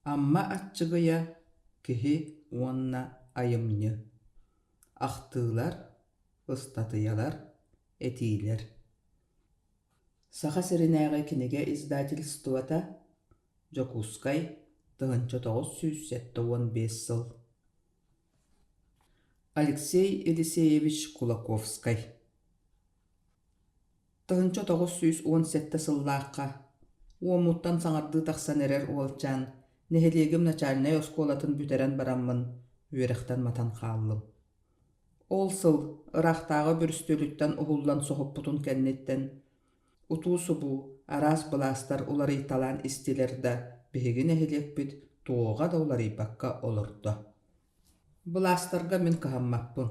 Amma atçıgıya kihi onna ayımnyı. Ахтыылар, ыстатыялар, этиилер. Саха сиринээҕэ кинигэ издательствота Жокускай 1975 сыл. Алексей Елисеевич Кулаковскай 1917 сыллааққа уомуттан саңарды тахсан эрер уолчаан нехелиэгим начальная осколатын бүтерен бараммын үөрехтен матан хааллым. Ол сыл ырахтaaҕы бүрүстөлүттэн ухуллан соһоппутун кэнниттэн утуусу бу араас былаастар уларыйталаан истилерда биһиги нехилиэкпит туоҕа да уларыйбакка олордо. Былаастарга мин каһаммаппын,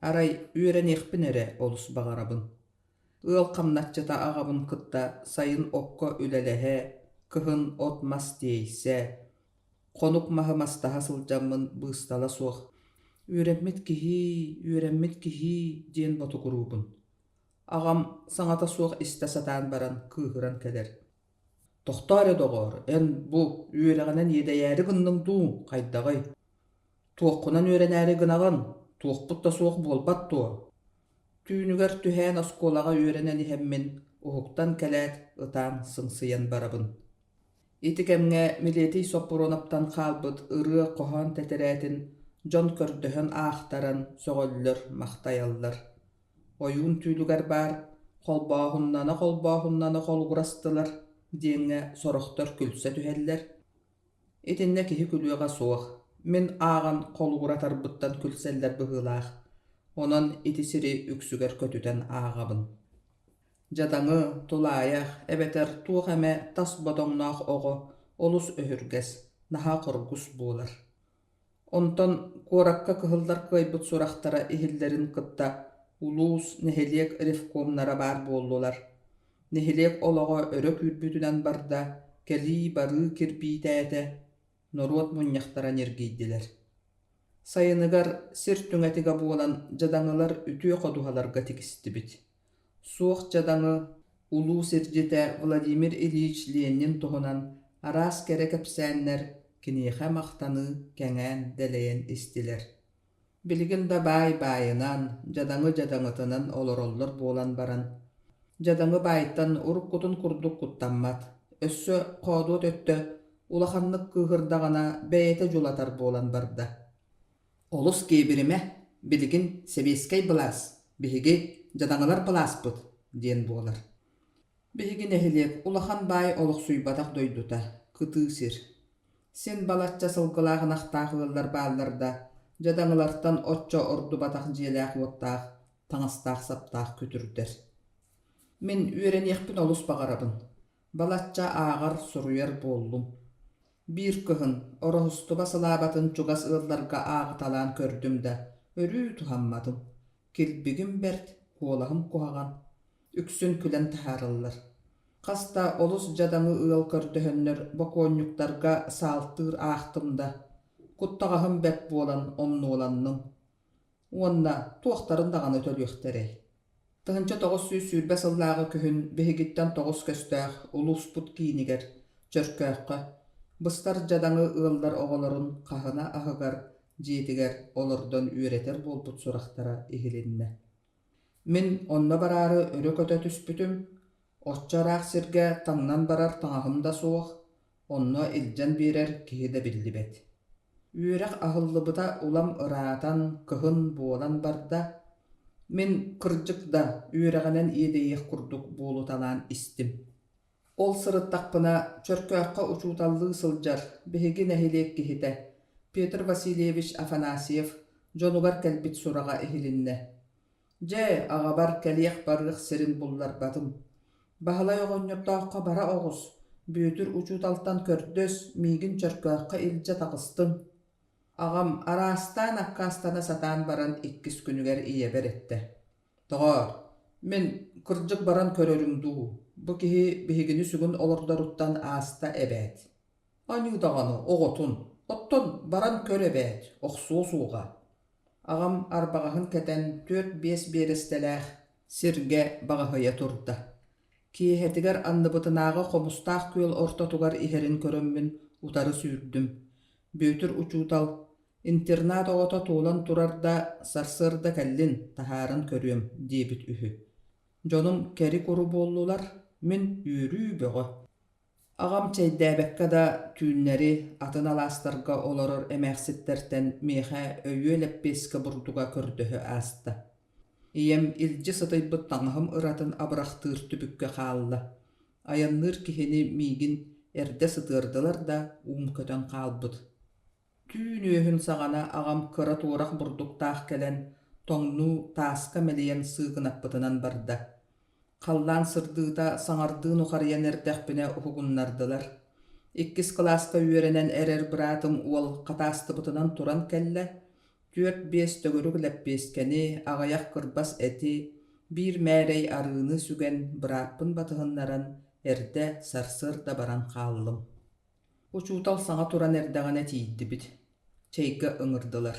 арай үөрэниэхпин эрэ олус баҕарабын. Ыал хамначчыта аҕабын кытта сайын окко үлэлэһэ, кыһын отмас тиэйсэ, хонук маһымастаһа сылдьаммын быыстала суох үөрэммит киһи диэн ботугуруубун. Аҕам саҥата суох истэ сатаан баран кыыһыран кэлэр. Тохтоорэ доҕоор, эн бу үөрэҕинэн иэдэйээри гынныҥ дуу, хайдаҕай. Туоххунан үөрэнээри гынаҕын, туохпутта суох буолбат туо. Түүнүгэр түһээн оскуолаҕа үөрэнэн иһэммин уһуктан кэлээт ытаан сыңсыйан барабын. Итикэмҥэ милиэтий соппурунаптан хаалбыт ырыа хоһоон тэтэрээттин дьон көрдөһөн аахтаран сөҕөллөр махтайаллар. Ойуун түүлүгэр баар холбоохуннана холгурастылар диэҥҥэ сорохтор күлсэ түһэллэр. Итиннэ киһи күлүөҕэ суох, мин ааҕан холгуратарбыттан күлсэллэр быһыылаах, онон ити сири үксүгэр көтүтэн ааҕабын. Жадаҥы, тулаайах, эбэтэр туох эмэ тас бодоҥноох оҕо олус өһүргэс, наһаа хоргус буолар. Онтон куоракка кыһыллар кыайбыт сурахтара иһиллэрин кытта улуус нэһилиэк ревкомнара баар буоллулар. Нэһилиэк олоҕо өрө күүрбүтүнэн барда кэлии барыы кирбиитээтэ норуот мунньахтаран иргийдилэр. Сайыныгар сир түҥэтигэ буолан жадаҥылар үтүө ходуһаларга тигистибит. Суох жадаҥы улуу сирдьитэ Владимир Ильич Ленин туһунан араас кэрэ кэпсээннэр киниэхэ махтаны кэҥээн дэлэйэн истилэр. Билигин да баайынан жадаҥы-жадаҥытынан олороллор буолан баран. Жадаҥы баайыттан уруккутун курдук куттаммат. Өссө хоодуот өттө улаханнык кыыһырдаҕына бэйэтэ дьулатар буолан барда. Олус киибириме, билигин себиэскэй былаас, биһиги жадаҥылар былааспыт, диэн буолар. Биһиги нэһилиэк улахан баай олохсуйбатах дойдута, кытыы сир. Сен балачча сылгылааҕынахтаахылар баалларда жадаҥылартан отчо ордубатах дьиэлээх уоттаах, таҥастаах саптаах күтүрдэр. Мин үөрэниэхпин олус баҕарабын. Балачча ааҕар суруйар буоллум. Биир кыһын ороһустуба сылаабатын чугас ыалларга ааҕыталаан көрдүм да, өрүү туһамматым. Килбигим бэрт, хуолаһым куһаҕан. Үксүн күлэн таһаарыллар. Хаста олус жадаҥы ыал көрдөһөннөр бокуонньуктарга саалтыыр аахтымда. Куттаҕаһым бэп буолан омнуоланным. Уонна туохтарын даҕаны төлүөхтэрэй. Тыһынча 900 сыллааҕы күһүн биһигиттэн 9 көстөөх улууспут киинигэр чөркөөххө быстар жадаҥы ыаллар оҕолорун хаһына аһыгар дьиэтигэр олордон үөретер буолбут сурахтара иһилиннэ. Мин онно бараары өрө көтө түспүтүм, оччораах сиргэ таҥнан барар таҥаһым да суох, онно илдьэн биэрэр киһи да биллибэт. Үөрэх аһыллыбыта улам ыраатан кыһын буолан барда, мин кырдьык да үөрэҕинэн иэдэйиэх курдук буолуталаан истим. Ол сырыттахпына чөркөөххө учууталлыы сылдьар биһиги нэһилиэк киһитэ Петр Васильевич Афанасьев дьонугар кэлбит сураҕа иһилиннэ. Дьэ аҕабар кэлиэх барыах сирин булларбатым. Баһылай оҕонньордооххо бара оҕус, бүөтүр учууталтан көрдөс миигин чөркөөххө илдьэ таҕыстым. Аҕам араастаан аккаастана сатаан баран 2 күнүгэр ийэбэр этэ. Тоҕоор, мин кырдьык баран көрөрүм дуу. Бу киһи биһигини сүгүн олордоруттан ааста эбээт. Аньуудаҕаны оҕотун, оттон баран көр эбээт, охсуо сууҕа. Аҕам арбаҕаһын кэтэн 4-5 биэрэстэлээх сиргэ баҕаһыйа турда. Киэһэтигэр анныбытынааҕы хомустаах күөл ортотугар иһэрин көрөммүн утары сүүрдүм. Бөтүр учуутал интернат оҕото туолан турарда сарсырда кэллин таһааран көрүөм диэбит үһү. Дьонум кэри куру буоллулар, мин үөрүү бөҕө. Аҕам чэйдээбэккэ да түүннэри атын алаастарга олорор эмээхситтэртэн миэхэ өйүө лэппиэскэ бурдуга көрдөһө ааста. Ийэм илдьи сытыйбыт таҥаһым ыратын абырахтыыр түбүккэ хаалла. Айанныыр киһини миигин эрдэ сытыардылар да уум көтөн хаалбыт. Түүн үөһүн саҕана аҕам кыра туурах бурдуктаах кэлэн тоҥнуу тааска мэлийэн сыыгынаппытынан барда. Халлаан сырдыыта саҥардыын ухарыйан эрдэхпинэ уһугуннардылар. Иккис класска үөрэнэн эрэр быраатым уол хатаастыбытынан туран кэллэ, 4-5 төгөрүк лэппиэскэни аҕайах кырбас эти биир мээрэй арыыны сүгэн бырааппын батыһыннаран эрдэ сарсыр да баран хааллым. Учуутал саҥа туран эрдэҕинэ тиийдибит. Чэйгэ ыҥырдылар.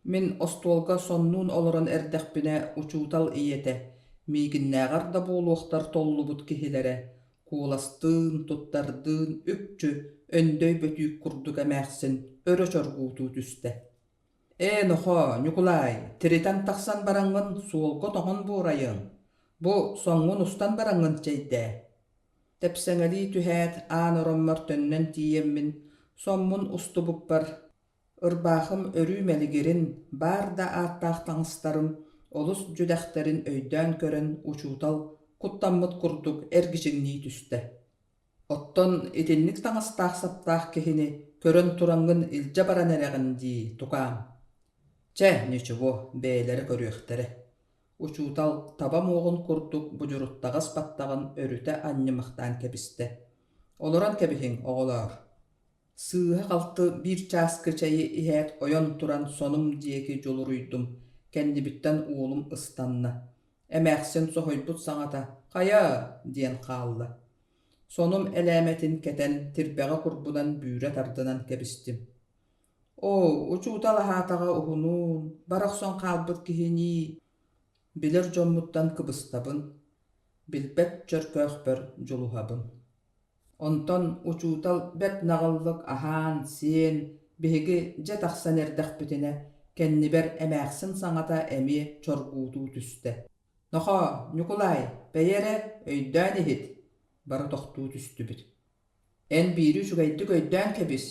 Мин остуолга соннуун олорон эрдэхпинэ учуутал ийэтэ, миигиннээҕар да буолуохтар толлубут киһилэрэ, кууластыын, туттардыын, үкчү, өндөй бөтүүк курдук эмээхсин өрө чоргуутуу түстэ. Нохо, Ньукулай, тиритэн тахсан бараҥҥын суолго тоҕон буурайыҥ. Бу соҥҥун устан бараҥҥын чэйдээ. Тэпсэҥэлии түһээт аан ороммор төннөн тиийэммин, соммун устубуппар, ырбаахым өрүү мэлигирин, баар да ааттаах таҥыстарым, олус жүдэхтэрин өйдөөн көрөн учуутал куттаммыт курдук эргичиҥнии түстэ. Оттон итинник таҥастаах саптаах киһини көрөн тураҥҥын илдьэ баран эрэҕин дии, тукаам. Чэ, ничего, бэйэлэри көрүөхтэрэ. Учуутал таба муоҕун курдук бужуруттаҕас баттаҕын өрүтэ анньымахтаан кэбистэ. Олорон кэбиһиҥ, оҕолоор. Сыыһа халты биир чааскы чэйи иһээт ойон туран сонум диэки дьулуруйдум, кэннибиттэн уулум ыстанна. Эмээхсин соһойбут саҥата, «Хая» диэн хаалла. Сонум элээметин кэтэн тирбэҕэ курбунан бүүрэ тардынан кэбистим. Учуутал аһаатаҕа уһунуун, барах соҥ хаалбыт киһини, билэр дьоммуттан кыбыстабын, билбэт чөркөөхпөр дьулуһабын. Онтон учуутал бэт наҕыллык аһаан, сиэн, биһиги дьэ тахсан эрдэхпитинэ кэннибэр эмээхсин саҥата эмиэ чоргуутуу түстэ. «Нохо, Ньукулай, бэйэрэ өйдөөн иһит» бары тохтуу түстүбүт. «Эн биiri үчүгэйдик өйдөөн кэбис,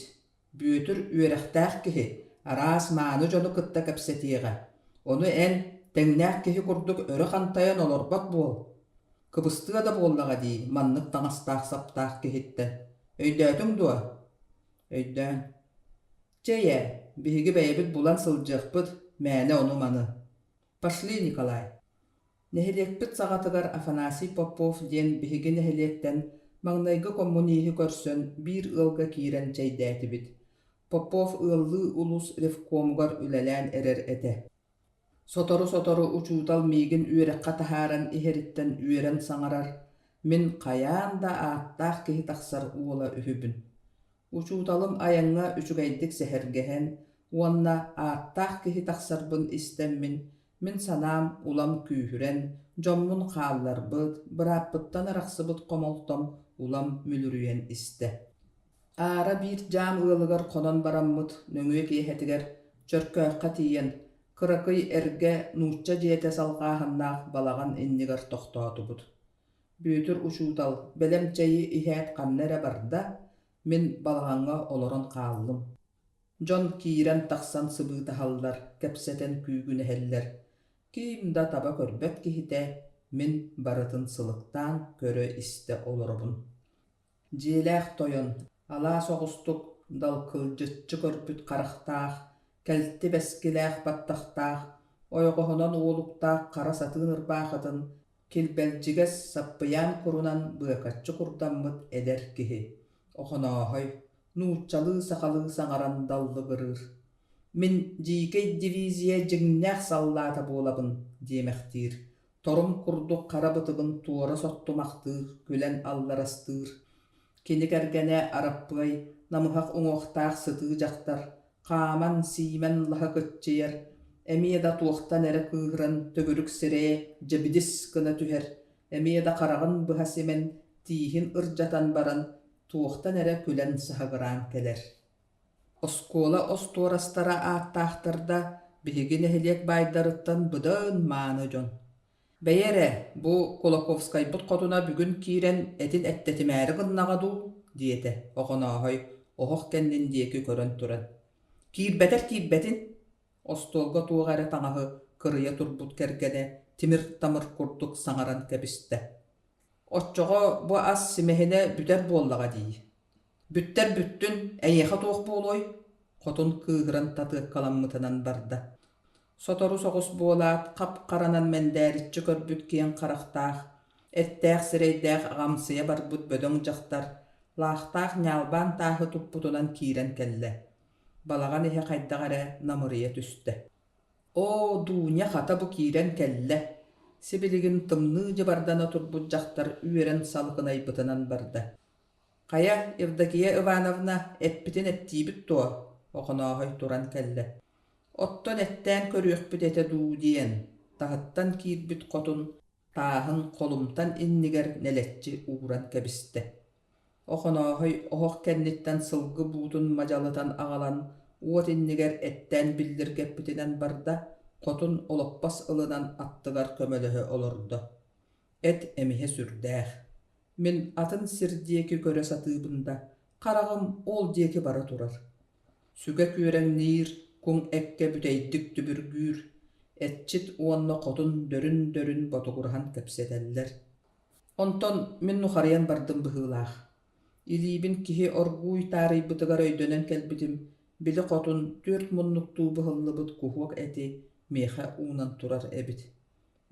бүөтүр үөрэхтээх киһи, араас мааны дьону кытта кэпсэтиэҕэ. Ону эн тэҥнээх киһи курдук өрө хантайан олорбот буол. Кыбыстыа да буоллаҕа дии, маннык таҥастаах саптаах киһиттэн. Өйдөөтүҥ дуо?» «Өйдөөн». «Чэйэ, биһиги бэйэбит булан сылдьыахпыт, мээнэ ону маны». «Пошли, Николай». Нэһилиэкпит саҕатыгар Афанасий Попов диэн биһиги нэһилиэктэн маҥнайгы коммунииһи көрсөн биир ыалга киирэн чэйдээти-бит. Попов ыаллыы улус ревкомугар үлэлээн эрэр этэ. Сотору учуутал миигин үөрэххэ таһааран иһэриттэн үөрэн саҥарар, мин хайаан да ааттаах киһи тахсар уола үһүбүн. Учууталым айаҥҥа үчүгэйдик сэһэргэһэн, уонна ааттаах киһи тахсарбын истэммин, мин санаам улам күүһүрэн, дьоммун хаалларбыт, бырааппыттан арахсыбыт комолтом улам мүлүрүйэн истэ. Аара биир дьаам ыалыгар хонон бараммыт нөҥүө киэһэтигэр чөркөөххэ тиийэн, кыракый эргэ нуучча дьиэтэ салҕааһыннаах балаҕан иннигэр тохтоотубут. Бүөтүр учуутал бэлэм чэйи иһээт ханна эрэ барда, мин балаҕаҥҥа олорон хааллым. Дьон киирэн тахсан сыбыытаһаллар, кэпсэтэн күүгүнэһэллэр. Киим да таба көрбөт киһитэ, мин барытын сылыктаан көрө истэ олоробун. Дьиэлээх тойон, алаа соҕустук далкылдьыччы көрбүт харахтаах, кэлти бэскилээх баттахтаах, ойоҕоһунан уолуктаах хара сатыын ырбаахатын, килбэлдьигэс саппыйаан курунан быакаччы курдаммыт эдэр киһи. Охонооһой, нууччалыы сахалыы саҥаран даллыгырыыр. Мин диикэй дивизия дьиҥнээх саллаата буолабын диэмэхтиир. Торум курдук харабытыбын туора соттумахтыыр, күлэн алларастыыр. Кини кэргэнэ араппыай, намыһах уҥуохтаах сытыы дьахтар, хааман сиимэн лаһа кыччыйар, эмиэ да туохтан эрэ кыыһыран төгүрүк сирээ дьэбидис гына түһэр, эмиэ да хараҕын быһа симен тииһин ырдьатан баран tuohtan ere külen sahagıran keler. Oskola ostorastara aattahtarda bihigin ehliyek baydarıttan bıdağın manıjon. Beyere, bu Kolakovskay but koduna bugün kiren etin ettetimeri gınnağadu, diyete, oğunahoy, oğuk kendin diyeki körön turan. Kirbetin, ostolga tuğare taŋaһı kırıya turbut kergene, timir tamır kurduk saŋaran kebiste. Otçoğo bu as simehine büter bollağa diyi. Bütter büttün, eyeha tuğuk boloy, kotun kıhıran tatı kalammıtanan barda. Sotoru soğus bolaat, kap karanan mendäritçi körbüt kiyen qaraqtaaq, ettääq sireydääq ağamsıya barbut bödöň jaktar, laaxtaaq ñalban taaһı tupputunan kiiren kelle. Balagan ehe qaydagare namırıya tüste. O duña hata bu kiiren kelle. Sibiligin tımnııcı bardana turbut jaktar üeren salgınay bıtınan barda. Kaya Evdokiya Ivanovna etpitin ettiibit tuo, oqonahoy turan kelle. Otton etten körüөхpüt ete duu diyen, tahattan kiirbit kotun, taahın kolumtan inniger neletçi uğran kebiste. Oqonahoy ohoq kennitten sılgı buutun majalıtan ağalan, uot inniger etten bildirgepitinen barda, kotun oloppas ılınan attıgar kömölöhö olurdu. Et emihe sürdäh. Min atın sirdiyeki köre satıybında, qarağım ol diyeki bara turar. Süge küren nir, kun ekke büteyddik tübürgür, etçit uanna kotun dörün botugurhan kepseteller. Onton min nuharayan bardım bıhılaaq. İliibin kihi orguy tarıybıtıgar öydönen kelbitim, bili kotun 4 munnuktuu bıhıllıbıt kuhuak eti, meha unan turar ebit.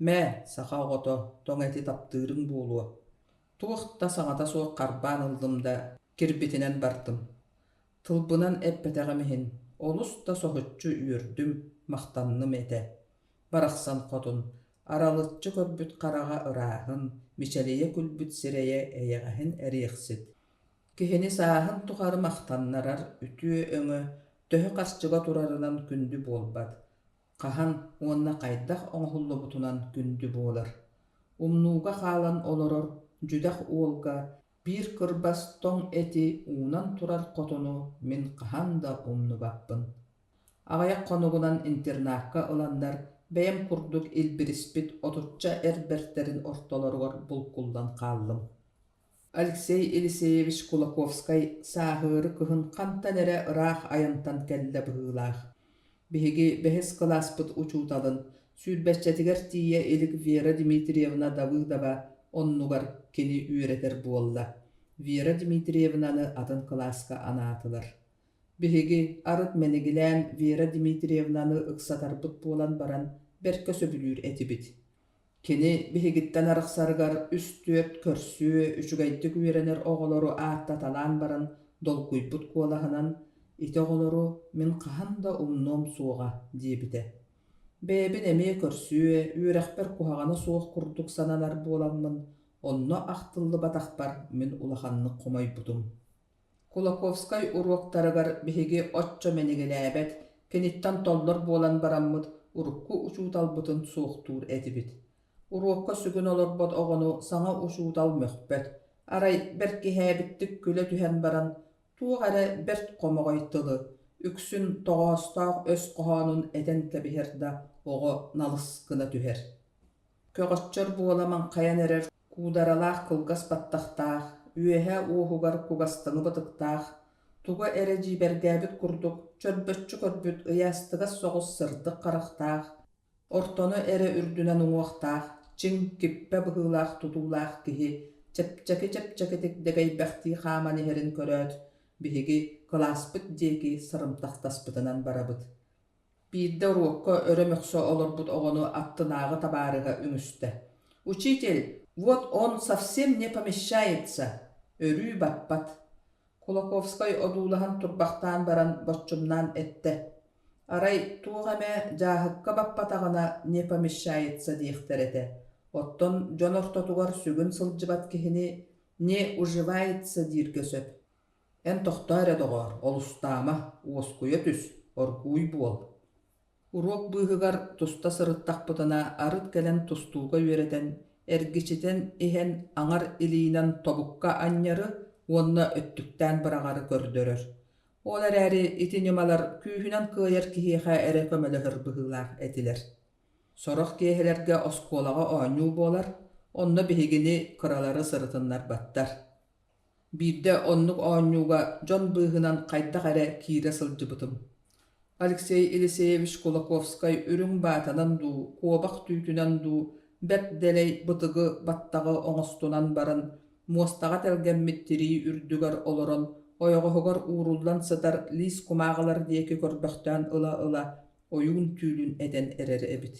Mä, saqa oto, ton eti taptırın buoluwa. Tuğda saňata soğuk qarbaan ıldımda kirbitinen bardım. Tılbınan eppeteğimihin, olus da sohutçu üyürdüm, maqtannım ete. Baraqsan kotun, aralıtçı körbüt qarağa ırağın, miçeliye külbüt sireye eyeğahin eriğsit. Kihini sahın tuğarı maqtannarar, ütüö öňü, töhü qarşçıga turarınan kündü bolbad. Qahan onna qaydaq oňhullubutunan kündü bolar. Umnuga qalan oloror, jüdaq uolga, bir kırbas ton eti unan turar kotunu min qahan da umnu bappın. Ağayak konugunan internakka ılanlar, beyem kurduk ilbirispit oturtça erberterin ortolorgor bulkuldan qallım. Alexey Eliseyevich Kulakovskay sahırı kıhın kantan ere ıraq ayantan kelle bıhılaq. Bihigi behes kılaspıt uçutalın, sülbeççetiger tiye elik Vera Dmitrievna Davıdova onnugar kini üreter bolla. Vera Dmitrievna'nı adın klaska anatılar. Bihigi arıt menigilän Vera Dmitrievna'nı ıksatarbıt bolan baran berke söbülür etibit. Kini bihigitten arıqsargar üst-dört körsüö üçügaydyk ürener oğoloru aattatalan baran dolkuybut kuolahınan iti oğoloru min qahan da umnom suoğa diýbite. Bebin emi körsüö ürekber kuhagana soğuk kurduk sanalar bolanmın, onno aqtıllı bataqbar min ulahanny qumaybutum. Kulakovskay uruoktarıgar bihigi otço menigilääbet, kinittan tollor bolan baranmyt urukku uçuutalbıtın soğuktur etibit. Uruokka sügün olorbot oğonu saňa uçuutal möhbet. Aray berki häbittik küle tühen baran, tuğare bert qomogoytyly, üksün toğastaaq öz qohanun eten kebiherda oğo nalıskına tüher. Kögotçor buolaman qayan erer, kudaralaaq kılgas battaqtaaq, üehe uohugar kugastaňy batıqtaaq, tuga ere jibergäbit kurduk, çörbötçü körbüt ıyastıgas soğus sırdyk qaraqtaaq, ortonu ere ürdünen uňuaqtaaq, çiň kippe bıhılaaq tutulaaq kihi, çepçeki degey behti xamani herin köröt, bihigi kılaspıt dieki sırımtaqtaspıtınan barabıt. Birde uruokka öre mökso olorbut oğonu attınağı tabarıga üňüste. Учитель, вот он совсем не помещается, örü bappat. Kulakovskay odulahan turbaqtan baran boççumnan ette. Aray tuğame jahıkka bappatağına ne помещается diýikterete. Otton jon ortotugar sügün sılcıbat kihini ne уживается diýirgesöp. En tohtar edogar, olustama, uoskuya tüs, orguy buol. Uruok bıhıgar tusta sırıttaqpıtına arıt gelen tustuğa yöreten, ergiçiten ihen aňar ilinan tobukka anýary уонна өттүктään бырағары көрдөрөр. Олар әри итинемалар күүһүнэн кыайар киһиэхэ эре көмөлөһөр быһыылаах этилер. Сорох киэһэлэргэ оскуолаҕа оонньуу буолар, онно биһигини кыралары сырытыннар баттар. Биирдэ оннук оонньууга дьон быыһынан хайдах эре киирэ сылдьыбытым. Алексей Елисеевич Кулаковскай үрүң баатанан дуу, куобах түүтүнэн дуу, бэт дэлэй бытыгы баттагы оҥостунан барын, муостаҕа тэлгэммиттирии үрдүгэр олорон, ойоҕоһугар ууруллан сытар лис кумааҕалар диэки көрбөхтөөн ыла-ыла ойуун түүлүн этэн эрэр эбит.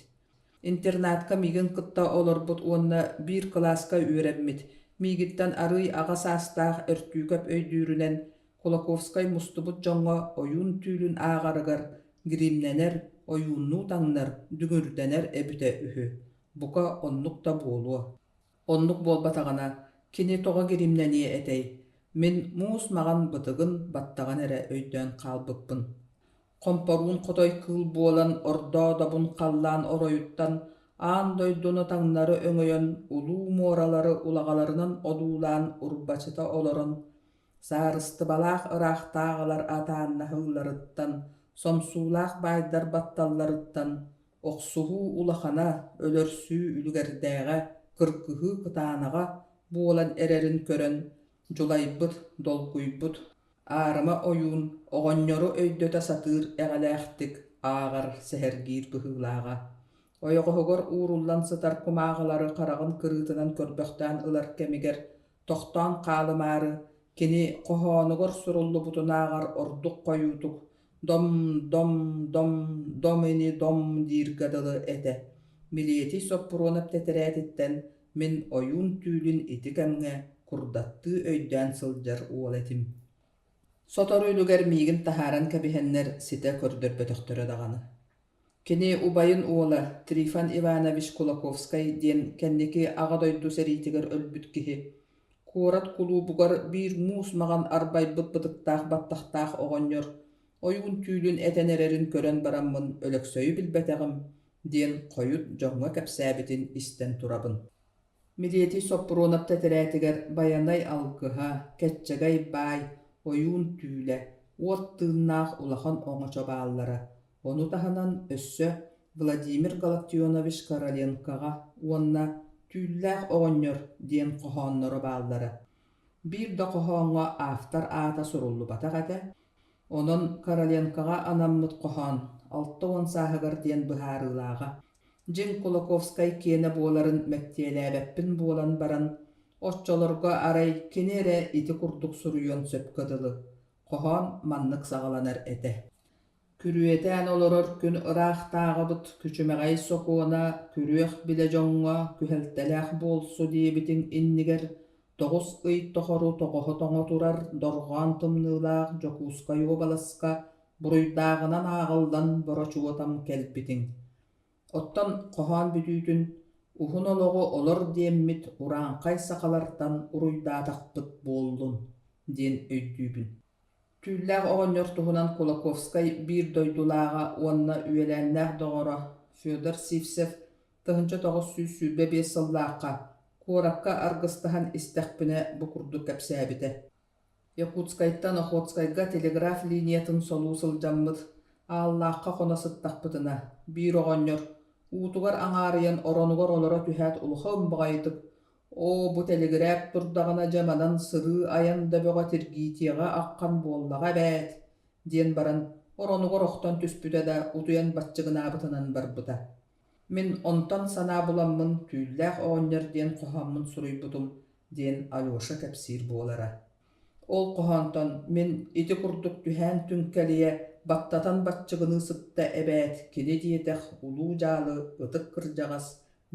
Интернатка миигин кытта олорбут уонна биир класска үөрэммит, миигиттэн арый аҕа саастаах өртүүköp өйдүүрүнэн Кулаковскай мустубут дьоҥҥо ойуун түүлүн ааҕарыгар гримнэнэр, ойууннуу таҥнар, дүҥүрдэнэр эбитэ үһү. Бука оннук да буолуо. Оннук буолбатаҕына кини тоҕо гримнэние этэй. Мин муус маҕан бытыгын баттаҕан эрэ өйдөөн хаалбыппын. Хомпоруун хотой кыыл буолан ордоо добун халлаан оройуттан аан дойдуну таҥнары өҥөйөн улуу муоралары улагаларынан одуулаан урбачыта олорон, саарыстыбалаах ыраахтааҕалар атааннаһыылларыттан, сомсуулаах баайдар батталларыттан, охсуһуу улахана өлөрсүү үлүгэрдээҕэ, кыркыһыы кытаанаҕа буолан эрэрин көрөн, дьулайбыт, долгуйбут, аарыма ойуун оҕонньору өйдөтө сатыыр эҕэлээхтик ааҕар сэһэргиир быһыылааҕа. Ойоҕоһугар ууруллан сытар кумааҕалары хараҕын кырыытынан көрбөхтөөн ылар кэмигэр тохтоон хаалымаары кини хоһоонугар суруллубутунааҕар ордук хойуутук дом дом дом домини дом дииргадылы этэ. Милиэти соппуруонап тэтэрээттэн мин ойуун түүлүн ити кэмҥэ курдаттыы өйдөөн сылдьар уол этим. Соторуйлугар миигин тахааран кэбиһэннэр ситэ көрдөрбөтөхтөрө даҕаны. Кини убайын уола Трифон Иванович Кулаковскай диэн кэнники аҕа дойду сэриитигэр өлбүт киһи. Куорат кулуубугар биир муус маҕан арбайбыт бытыктаах баттахтаах оҕонньор, ойуун түүлүн этэн эрэрин көрөн бараммын өлөксөйү билбэтэҕим диэн хойут дьоҥҥо кэпсээбитин истэн турабын. Милиэти соппуруонап тэтэрээттигэр баянай алгыһа, кэччэгэй баай, ойуун түүлэ, уот тыыннаах улахан оҥочо бааллара. Ону таһынан өссө Владимир Галактионович Короленкаға уонна түүллээх оҕонньор диэн хоһоонноро бааллара. Биир да хоһооҥҥо аахтар аата суруллубатах этэ. Онон Короленкаға анаммыт хоһоон, алта уон сааһыгар диэн быһаарыылааҕа. Дьиҥ Кулаковскай киэнэ буоларын мэктиэлээбэппин буолан баран, оччолорго арай кини эрэ ити курдук суруйон сөпкөдылы. Хоһоон маннык саҕаланар этэ. Күрүэтээн олорор күн ыраахтааҕабыт күчүмэҕэй сокуона күрүөх билэ дьоҥҥо күһэлтэлээх буолсу диэбитиҥ иннигэр тоҕус ый тохору тоҕоһо тоҥо турар дорҕоон тымныылаах дьокуускай уобаласка буруйдааҕынан ааҕылдан борочуотам кэлбитиҥ. Оттон хоһоон бүтүүтүн уһун олоҕу олор диэммит урааҥхай сахалартан уруйдаатахпыт буоллун диэн өйдүүбүн. Түүллээх оҕонньор туһунан Кулаковскай биир дойдулааҕа уонна үөлээннээх доҕоро Федор Сивцев тыһынча тоҕус сүүс-сүүрбэ биэс сыллаахха куоракка аргыстаһан истэхпинэ бу курдук кэпсээбитэ. Якутскайттан Охотскайга телеграф линиятын солуу сылдьаммыт ааллаахха хоносыттахпытына биир оҕонньор уутугар аҥаарыйан оронугар олоро түһээт улуха ымбаҕайытык бу телеграф турдаҕына дьаманан сырыы аян дөбөҕө тиргиитиэҕэ аххан буоллаҕа бэät диэн баран оронугар охтон түспүтэ да утуйан баччыгынаабытынан барбыта. Мин онтон санаа буламмын түүллээх оҕонньор диэн хоһоммун суруйбутум диэн Алеша кэпсиир буолара. Ол хоһонтон мин ити курдук түһээн түҥкэлиэ баттатан баччыгыны сытта эбэät кини диэтэх улуу дьаалы ытык кырдьаҕас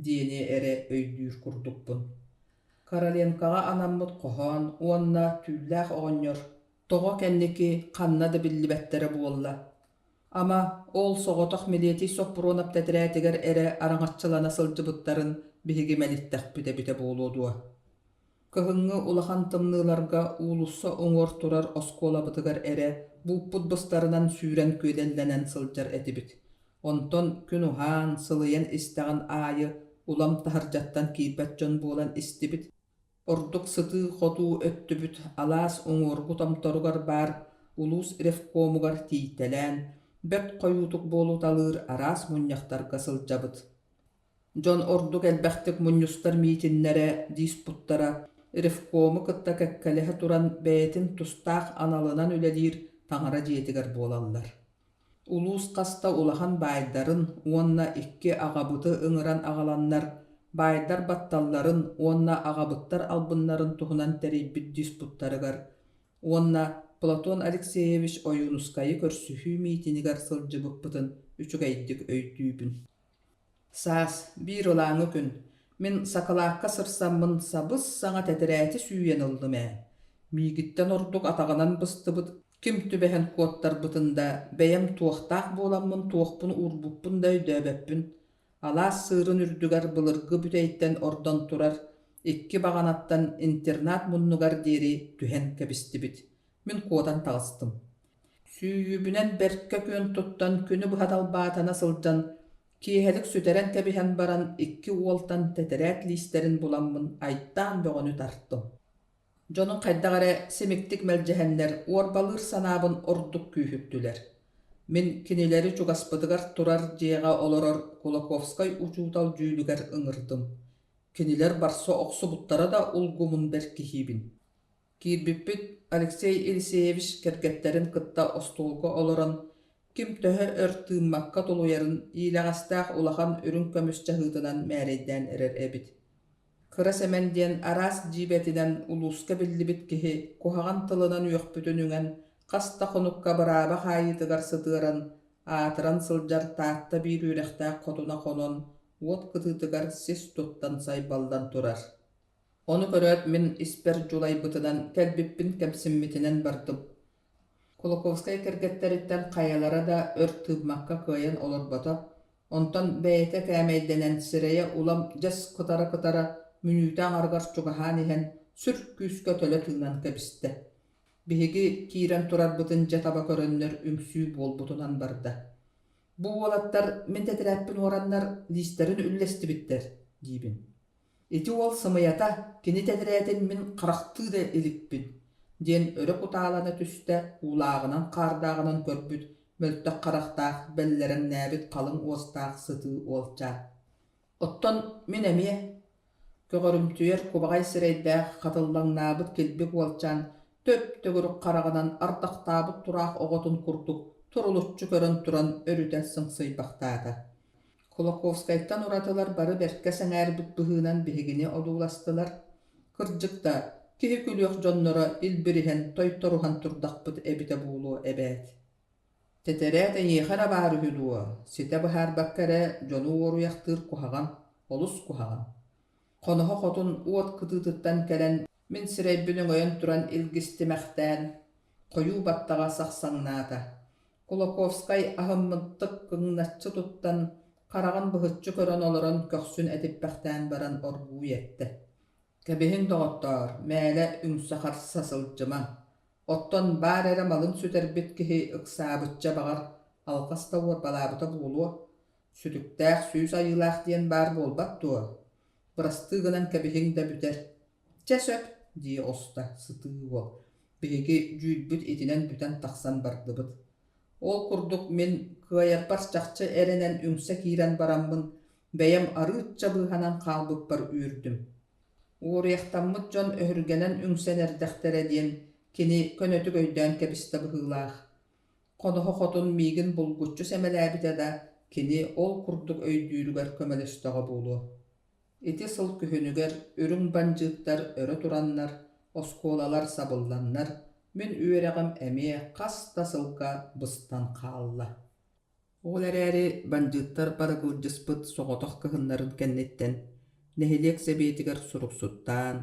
диэни эре өйдүүр курдукпун. Короленкаға анаммыт хоһоон уонна түүллээх оҕонньор тоҕо кэнники ханна да биллибэттэрэ буолла. Ама ол соҕотох милиэти соппуруонап тэтэрээттигэр эре араңаччылана сылдьыбыттарын биһиги мэлиттэхпитэ бүтэ буолуодуа. Кыһыҥҥы улахан тымныыларга уулуссо оҥор турар оскуолабытыгар эре бууппут быстарынан сүүрэн күөлэллэнэн сылдьар этибит. Онтон күн уһаан сылыйан истэҕин аайы улам таһырдьаттан киирбэт дьон буолан истибит. Ордук сыты хоту өттүбүт алаас оңоргу тамторугар бар улус ревкомугар тийтелен бөт койутук болуталыр арас муньяхтарга сылжабыт. Жон ордук элбэхтик муньюстар миитиннере диспуттара ревкому кытта кэккэлэхэ туран бээтин тустаах аналынан үлэлир таңара диэтигэр буолаллар. Улус каста улахан байдарын уонна икки агабыты ыҥыран агаланнар байдар батталларын уонна агабыттар албыннарын туһунан терийбит диспуттарыгар уонна Платон Алексеевич Оюнускайы көрсүһүү миитинигар сылжыбыппытын үчүгэйдик өйдүүбүн. Саас биир олааҥы күн мен сакалаакка сырсаммын сабыс саҥа тэтирээти сүүен ыллым ээ. Миигиттен ордук атаҕанан быстыбыт ким түбэһэн куоттарбытында бэйэм туохтаах буоламмын туохпун уурбуппун да өйдөөбөппүн. Алаас сыырын үрдүгар былыргы бүтэйттен ордон турар, икки бағанаттан интернат муннугар диэри түһэн кэбистибит. Мен куотан таҕыстым. Сүүйүбүнэн бэркэ күөн туттан күнү быһаталбаатана сылдьан, киэһэлик сүтэрэн кэбиһэн баран икки уолтан тэтэрээт лиистерин буламмын айттаан бөҕөнү тарттым. Дьонун хайдаҕара семиктик мэлдьэһэннэр уорбалыыр санаабын ордук күүһүптүлэр. Мен кинилери чугаспытыгар турар дьиэҕэ олорор Кулаковскай учуутал дьүүлүгэр ыҥырдым. Кинилер барсо оксубуттара да улгумун бэркиһиибин. Киирбиппит Алексей Елисеевич кэргэттерин кытта остуолго олорон, ким төһө өр-тыыммакка тулуярын иилэҕэстээх улахан үрүн көмүс чаһыытынан мээрэйдээн эрэр эбит. Кыра сэмэн диэн араас дьиибэтинэн улууска биллибит киһи куһаҕан тылынан үөхпүтүн үҥэн хаста хонукка быраабах аайытыгар сытыаран аатыран сылдьар таатта биир үүрэхтээх хотуна хонон уот кытыытыгар сис туттан сайбалдан турар. Ону көрөөт мен испер жулайбытынан кэлбиппин кэпсиммитинэн бардым. Кулаковскай кэргэттээриттэн хайалара да өр тыыммакка кыайан олорбото, онтон бэйэтэ кээмэйдэнэн сирэйэ улам дьэс кытара мүнүүтээҥ аргар чугаһаан иһэн сүр күүскө төлө тыынан кэбистэ. Биһиги киирэн турарбытын дьатаба көрөннөр үмсүү буолбутунан барда. Бу уолаттар мен тэтирээппин уораннар лиистерин үллэстибиттэр диибин. Ити уол сымыята кини тэтирээттин мен харахтыы да иликпин диэн өрө кутаалана түстэ уулаагынан хаардаагынан көрбүт мөлтөх харахтаах бэллэрэн нээбит халыҥ уостаах сытыы уолчаат. Оттон мен эмиэ көгөрүмтүер кубаҕай сирэйдээх хатыллаҥнаабыт килбик уолчаан төп төгүрүк хараҕынан ардахтаабыт тураах оҕотун курдук турулуччу көрөн туран өрүтэ сыңсыйбахтаата. Кулаковскайттан уратылар бары бэркэ сэҥээрбит быһыынан биһигини одууластылар. Кырдьыкта киһи күлүөх дьонноро илбириһэн тойторуһан турдахпыт эбитэ буулуо эбээт. Тэтэрээт эйиэхэр абаар үһүлуо, ситэ быһаарбаккэрэ дьону уоруйахтыыр куһаҕан, олус куһаҕан. Хоноһо хотун уот кытыытыттан кэлэн мен сирэйбин өҥөйөн туран илгистимэхтээн хойуу баттаҕа сахсаҥнаата. Кулаковскай аһыммыттык кыҥначчы туттан хараҕан быһыччы көрөн олорон көхсүн этиппэхтээн баран оргуу иэтте. Кэбиһиҥ доҕоттоор, мээлэ үҥсэхар сасылдьыма. Оттон баар эрэ малын сүтэрбит киһи ыксаабытча баҕар алхас да уорбалаабыта буолуо. Сүтүктээх сүүс айылаах диэн баар буолбат дуо. Бырастыыгынан кэбиһиҥ да бүтэр. «Чэ сөп» дии оста сытыы уол. Биһиги дьүүлбүт итинэн бүтэн тахсан бардыбыт. Ол курдук мен кыайарпар чахчы эренен үҥсэ киирэн бараммын, бэйэм арыычча быыһанан хаалбыппар үүрдүм. Уоруйахтаммыт дьон өһүргэнэн үҥсэн эрдэхтэрэ диэн кини көнөтүк өйдөөн кэбистэ быһыылаах. Хоноһо хотун миигин булгуччу сэмэлээбитэ да кини ол курдук өйдүүрүгэр көмөлөстөҕө буолуо. Ити сыл күһүнүгэр үрүҥ банжыыттар өрө тураннар, оскуолалар сабылланнар, мен үөрэҕим эмиэ хаста сылга быстан хаалла. Ол эрээри банжыыттар барыгылдьыспыт соҕотох кыһыннарын кэнниттэн, нэһилиэк сэбиэтигэр суруксуттаан,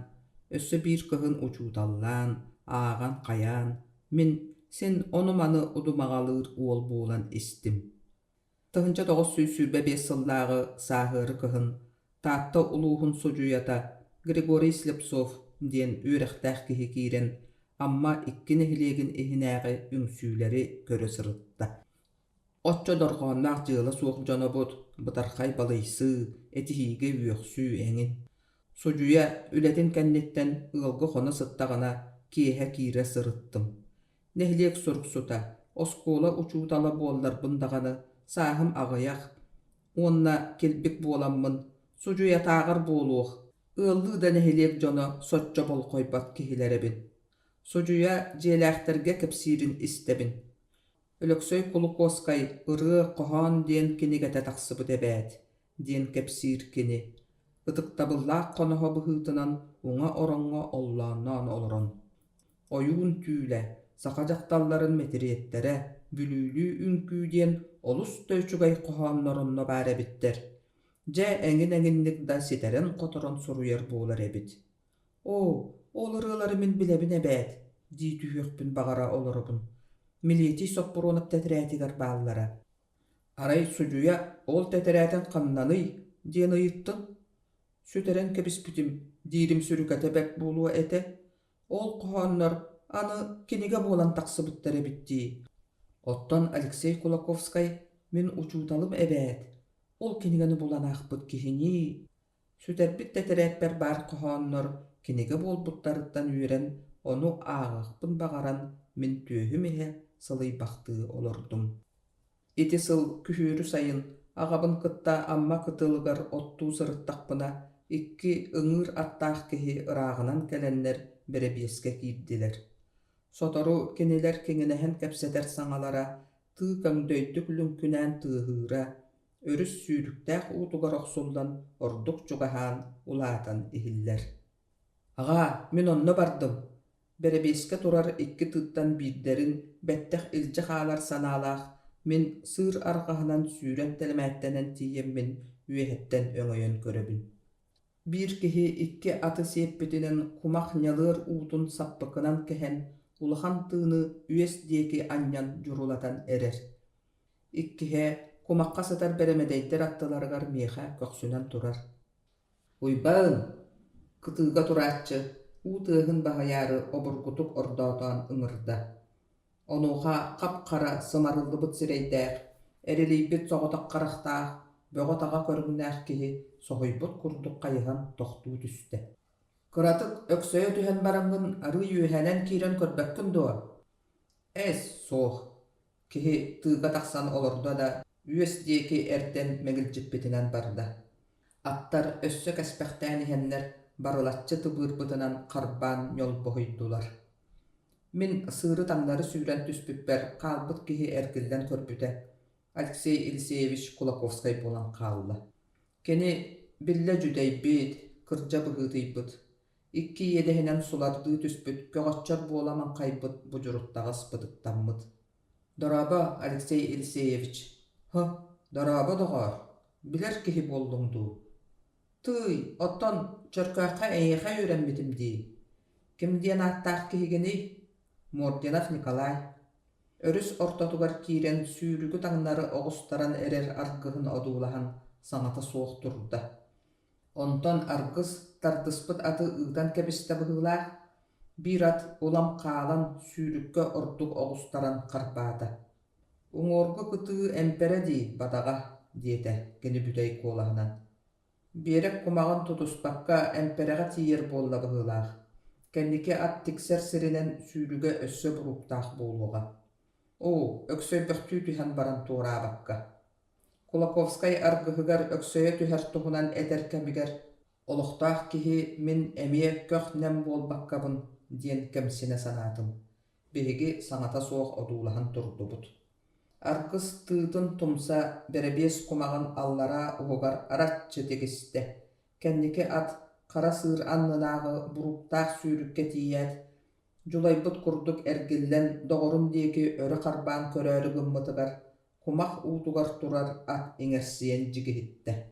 өссө биир кыһын учууталлаан, ааҕан хайаан, мен син ону-маны удумаҕалыыр уол буулан истим. Тыһынча тоҕус сүүсүүрбэ биэс сыллааҕы сааһыары кыһын, таатта улууһун сужуйата Григорий Слепцов диэн үүрэхтээх киһи киирэн, амма икки нэһилиэгин иһинээҕи үҥсүүлэри көрө сырытта. Оччо дорҕооннаах дьыала суох дьонобут, бытархай балыйсыы, этиһиигэ үөхсүү эҥин. Sucuya ületin kennetten ılgı honu sıttağına kiehe kire sırıttım. Nehliyek surksuta, oskola uçutala bollar bundağını sahım ağayak. Onna kelbik bolamın, sucuya tağır boluğ. Illı da nehliyek jonu sotça bol koybat kihilerebin. Sucuya jelähterge kepsirin istebin. Ölöksöy Kulukoskay ırığı qohan diyen kinigete taqsıbı debät, diyen kepsir kini. Itıktabıllaq konoho bıhıtınan uňa oronňa ollannan oloron. Oyun tüyle, sakajaqtalların metiriyettere, bülülü ünkü diyen olus döçügay qohanlaronna bäre bitter. Je eňin-eňinlik da siteren qotoron suruyar bolar ebit. O, olurylary min bilebin ebät, di tühökpün bagara olorubun. Militi soppurunup teterätiger ballara. Aray sucuya ol teteräten qannany, diyen ıyıttın. Süteren kebispitim, dirim sürükete bek bulu ete. Ol qohanlar anı kiniga bolan taqsıbıttara bitti. Otton Alexey Kulakovskay min uçutalım ebät. Ol kinigani bolan ahbıt kihini. Süterbit teterätber bar qohanlar kiniga bol buttarıttan üren onu ağıqpın bagaran min tühümehe sılay baktığı olurdum. Iti sıl kühürü sayın ağabın kıtta amma kıtılgar ottu sırıttaqpına ikki ıngır attaq kehi ırağınan kelenler bere bieske kirdiler. Sotoru keniler kenginehen kepseter saŋalara tığkan döydük lünkünän tığhıra örüs sürüktaq utugar oqsuldan orduk çugahan ulatan ihiller. Ağa, min onno bardım. Bere bieske turar ikki tığtan birderin betteq ilce halar sanalaq min sır arqahanan sürem telemättenen tiyemmin üehetten öňöýön körebin. Bir kihi ikki atı seppetinen kumak nyalıır utun sappıkınan kehen ulahan tığını ües diyeki anyan jurulatan erer. Ikkihe kumakka satar beremedeyder attılargar meha köksünen turar. Uybağın, kıtığga turaatçı, utığın bahayarı oburgutuk ordağıtan ıngırda. Onuğa kapkara sımarıldı bıt sireydäq, ereleybet soğutak qaraqtaq, böğotağa körgünäq kihi soğuybut kurduk qayıhan toxtuu tüste. Kıratık öksöye tühen barangın arı yühenen kiren körbäkkün doğa. Es soğ, kihi tığga taqsan olurda da ües diyeki erten megiljipbetinen barda. Attar össö käspäktään ihenler barılatçı tıbırbıtınan qarban yol bohuydular. Min sığırı taňlary süýren tüspüpper kalbyt kihi erkilden körpüte. Alexey Ilseyevich Kulakovskay bolan kallı. Keni bille jüdeýbit, kırja bıhıtypyt. Ikki yedehinen sulardığı tüspüt göğatçar bolaman kaýbyt bujuruktagas bıdıktanmyt. Daraba Alexey Ilseyevich. Ha, daraba dogar. Biler kihi bolduňdu. Tüy, ottan çörkäkä eýehe öýrenmedim di. Kim diýen attaq kihigini? Mordyanov Nikolay. Örüs ortatugar kiren sürügü taňnary ogustaran erer argyhyn odulahan saňata soğuk turda. Ondan argys tardyspyt aty ıdan kebiste bıhılaq, bir at ulam qalan sürükkä orduk ogustaran qarpata. Uňorgu kıtığı empere di badaga diýete geni büdey kolahanan. Berek kumagyn tutuspakka emperega tiýer bolla bıhılaq. Kendiki at tikser sirinen sürüge össö buruptaq boluğa. O, öksöy böhtü tühen baran tuğra bakka. Kulakovskay argıhıgar öksöye tüher tuhunan ederkemiger. Oluqtaq kihi min emiye kök nem bol bakkabın diyen kemsine sanatım. Behigi sanata soğuk odulahan turdubut. Argыс tığdın tumsa berebies kumagın allara uğugar aratçı tegiste. Kendiki at kara sığır annınağı buruptaq sürükке tiýät. Julaýbyt kurduk ergillen doğurun diýeki örü qarban köröri gymmatygar. Kumak utugar turar at iňersiýen jigihitte.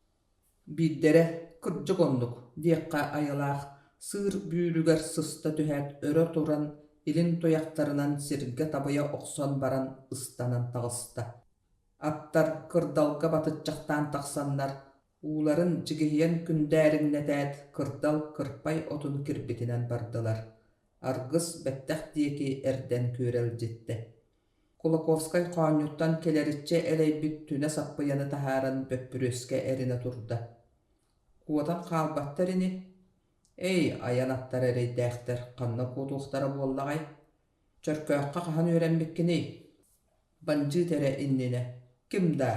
Biddere kırjy gonnuk diýekkä ayylaq sığır büýrüger systa tühät örö turan ilin toyaktarynan sirge tabaya okson baran ıstanan tağısta. Attar kırdalga batyjjaktan taqsanlar, uların jigihiyen kündäriň netät kırdal kırpay otun kirbitinen bardylar. Argys betteq diýeki erden köreljitdi. Kulakovskay qaňyutdan keleritçe eleýbit tüne sappyany taharan böppüröske erine turda. Kuwatan qalbattar ini, Эй, аянаттар эрейдээхтер, қанна кутуқтара боллағай. Чөркөөхқа қахан үйренбеккені. Банжы тәрі инніне. Кімда?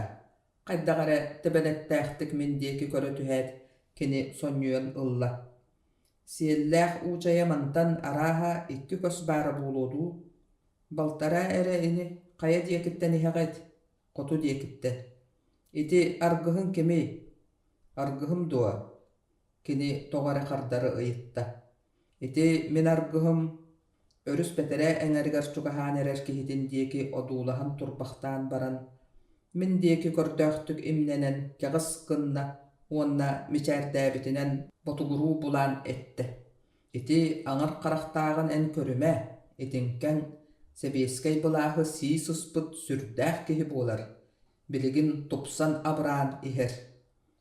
Қайдағары тібәнеттääхтік мендекі көрі түхәд, кені соньюен ылла. Сиелләх учая мантан араха икки көс бары болуду. Балтара әрі ини қая диекіттен ихағайд, қоту диекіттен. Ити аргыхын кемей? Аргыхым дуа. Кені тоғары қардары ыйытта. Ити мен аргыхым өріс бәтірі әңәргар чугахан әрәр кехетін диеки одулахан турбақтан баран. Мен диеки көрдөқтік имненен кеғыс кынна, онна мечәрдәбітінен ботугуру булан этті. Ити аңар қарақтағын ән көріме, етінкен себескай бұлағы сii сұспыт сүрдәқ кехі болар. Білігін топсан абран ихер.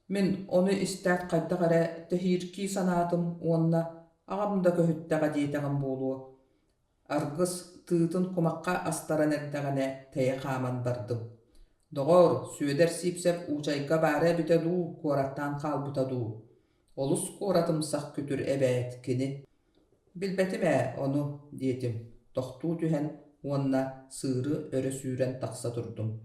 Мен оны істәт қайдағары тәхирки санатым, онна ағамда көхіттіға дейтіғым болуы. Аргыс тыытын құмаққа астаран әрдіғіне тәйі қаман бардым. Доғыр, сүйедер сипсеп учайға бәрі бітеду, кораттан қалбытаду. Олыс коратымсақ күтір әбәйт кені. Білбәтіме оны дейтім. Тоқту түхен, онна сыры өрі сүйрен тақса тұрдым.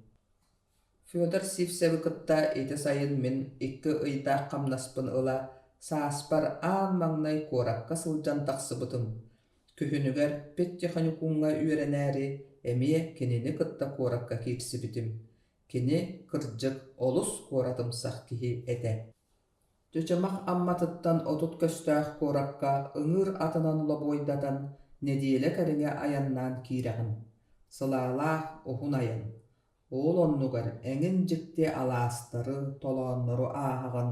Федор сипсебі кытта еті сайын мен иккі ыйта қамнаспын ыла, сааспар аан маңнай коракка сылжан тақсы бұтым. Күхінігер петте қанюкуңға үйеренәрі, әмие кенені кытта коракка кепсі бітім. Кені кырджык олус коратымсақ кихи әті. Төчемақ амматыттан отут көстәқ коракка ыңыр атынан ұла бойдатан недиелі кәріңе аяннан кирағын. Сылалақ ұхын аян. Ол оннугар әңін жікте аластары, толанлары ағағын.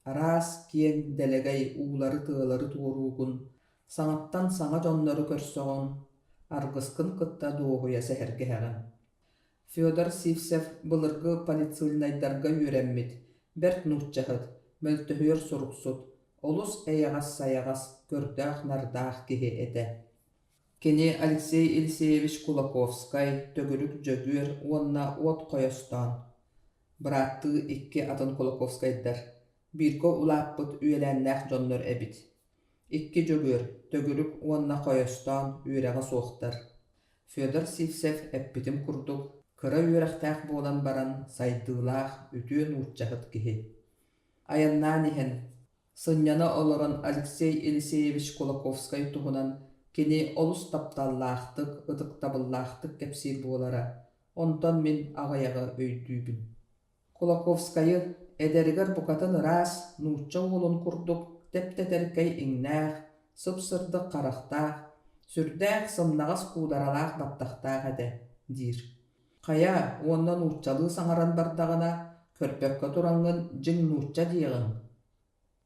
Арас киен дәлегай уылары тығылары туыруғын. Саңаттан саңа жонлары көрсоғын. Арғысқын кытта доғуя сәхәргеғін. Федор Сивсев бұлырғы полицилнайдарға үйренмет. Бәрт нұтчағыд. Мөлтөхөр суруксут, олус әйағас-сайағас көрдәқ-нардақ кеге әді. Кені Алексей Елисеевич Кулаковскай төгірік жөгөр онна от қойыстан. Бұратты икки атын Кулаковскайдар. Бірко улаппыт үйеләннәқ жонлар әбіт. Икки жөгөр төгірік онна қойыстан үйреға соқтар. Федор Сивсев әппітім күрдік. Кыра үйрақтақ болан баран сайдылақ үтіен ұтчағыт кеге. Аяннан ихен, сынняна олорон Алексей Елисеевич Кулаковскай туғынан кені олус тапталлақтық, ұдықтабыллақтық кәпсир болара. Онтан мен ағаяға өйдүйбін. Кулаковскайы әдәрігер бұқатын рас, нұтча олын күрдік, тәптәтәркәй іңнәқ, сып-сырды қарақтақ, сүрдәқ сымнағас қударалақ баттақтақ әді, дир. Қая, оннан нұтчалы саңаран бардағына, көрпөккө тураңын жың нуучча диегін.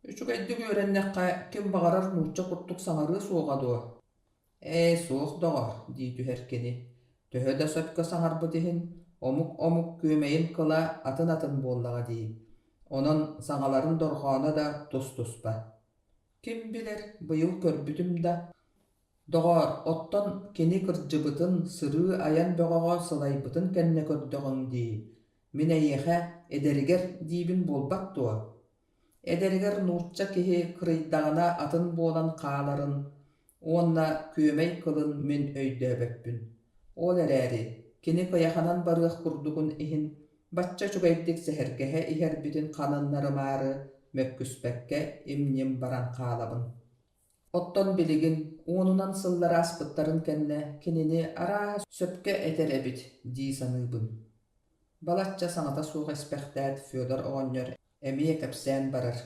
Үчүгайдык үйреннекка кем бағарар нуучча куттук саңары суоғадуа. Суох доғар, дейті herkeni. Төһө да сөпкө саңарбы дихин, омук көмейін кыла атын боллаға дей. Онын саңаларын дорғаны да тус-туспа. Кем билер, быйыл көрбүтім да. Доғар, оттон кені кырджыбытын сыры аян бөғаға сылайбытын кәнне көрдіғын дей. Мен әйеға әдәрігер дейбін болбат туа. Әдәрігер нұтча кеге кырыйдағына атын болан қағаларын, онна көмей кылын мен өйдөбөппүн. Ол әрәрі, кені қаяқанан барық күрдігін ихін, батча чугайдік сәхәргеге ихербітін қанынлары мары мөккүспәкке имнем баран қағалабын. Оттон білігін, онынан сыллар аспыттарын кәнне кенені ара сөпке әтер әбіт дей саныбын. Балатча саңата суға іспәқтәд Федор оғаньор әмие кәпсән барар.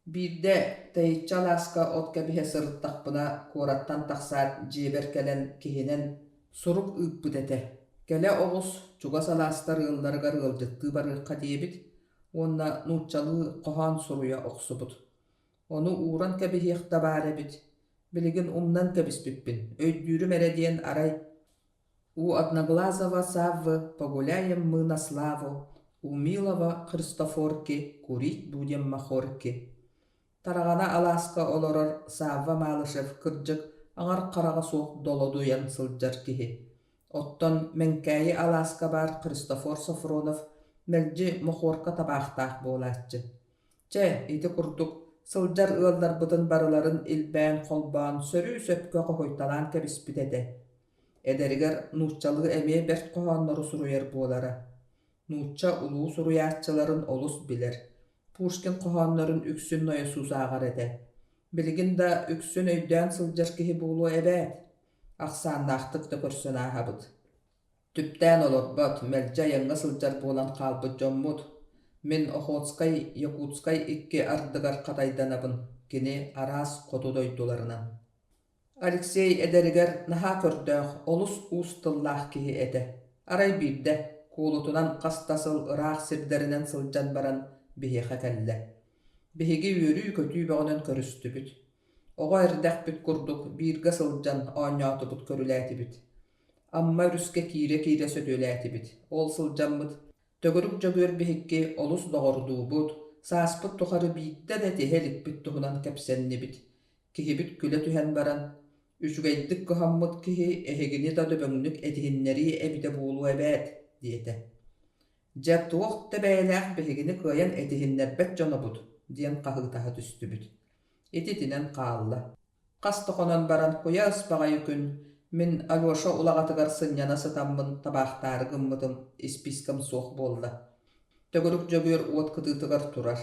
Бірде тәйітча ласка от кәбіхе сырыттақпына кораттан тақсат жебер кәлен кехенен сұруп ұйппыд әті. Кәле оғыз чуға саластар ылдарығар ылжытты барыққа дейбіт, онна нұтчалы қоған сұруя оқсыбыд. Оны уран кәбіхеқта бар әбіт. Білігін умнан кәбіспіппін, өйдүйрім әрәден арай. У Одноглазого Саввы погуляем мы на славу, у милого Христофорки курить будем махорки. Тарағана аласка олорор Савва Малышев кырджык аңар қараға соқ долодуян сылджар кихи. Оттон менкәйі аласка бар Христофор Софронов мәлджі махорка табақтақ болатчы. Че, иті күрдік Sıljar ığallar bıdın barıların ilbän kolbağın sörü söpkö qohoytalan kebispit ede. Ederiger nuççalığı emeye bert qohanları suruyar bolara. Nuçça ulu suruyarçıların olus bilir. Pushkin qohanların üksün noya susağar ede. Bilgin da üksün öydän sıljar kihi bulu ebet. Aqsannaqtık da körsün ahabıd. Tüptän olorbat, melce ýaňa sıljar bolan qalby jommut. Min Okhotskay, Yakutskay iki ardygar qataydanabyn, kini aras qotudoýdularynam. Aleksey Ederiger naha kördög, olus ustıllah kihi ede. Aray birde, kulutunan qastasıl ıraq sirderinden sıljan baran bihiqa kelle. Bihigi yürü kötü bağınan körüstübüt. Oğa erdäq büt kurduk, birga sıljan oňatybıt körülätibit. Amma rüske kire södölätibit. Ol sıljanmyt. Tögürük jögür bihikki olus doğurduubut. Saaspıt tohary biitte de tehelik büt tuhunan kepsennibit. Kihibit küle tühen baran. Üçügeydik kıhammıt kihi ehegini da döböňlük etihinleri ebide buulu ebet, diyete. Jep tuoq tebäläq behigini kıyan etihinnerbet jonobut, diyen qahıtaha tüstübüt. Etitinen qaalla. Qastoqonan baran koya ıspağa gün, min Alyoşa ulagatıgar sınýana sıtammın tabaqtary gymmadım, ispiskam soq bolda. Tögürük jögür uot kıtıtıgar turar.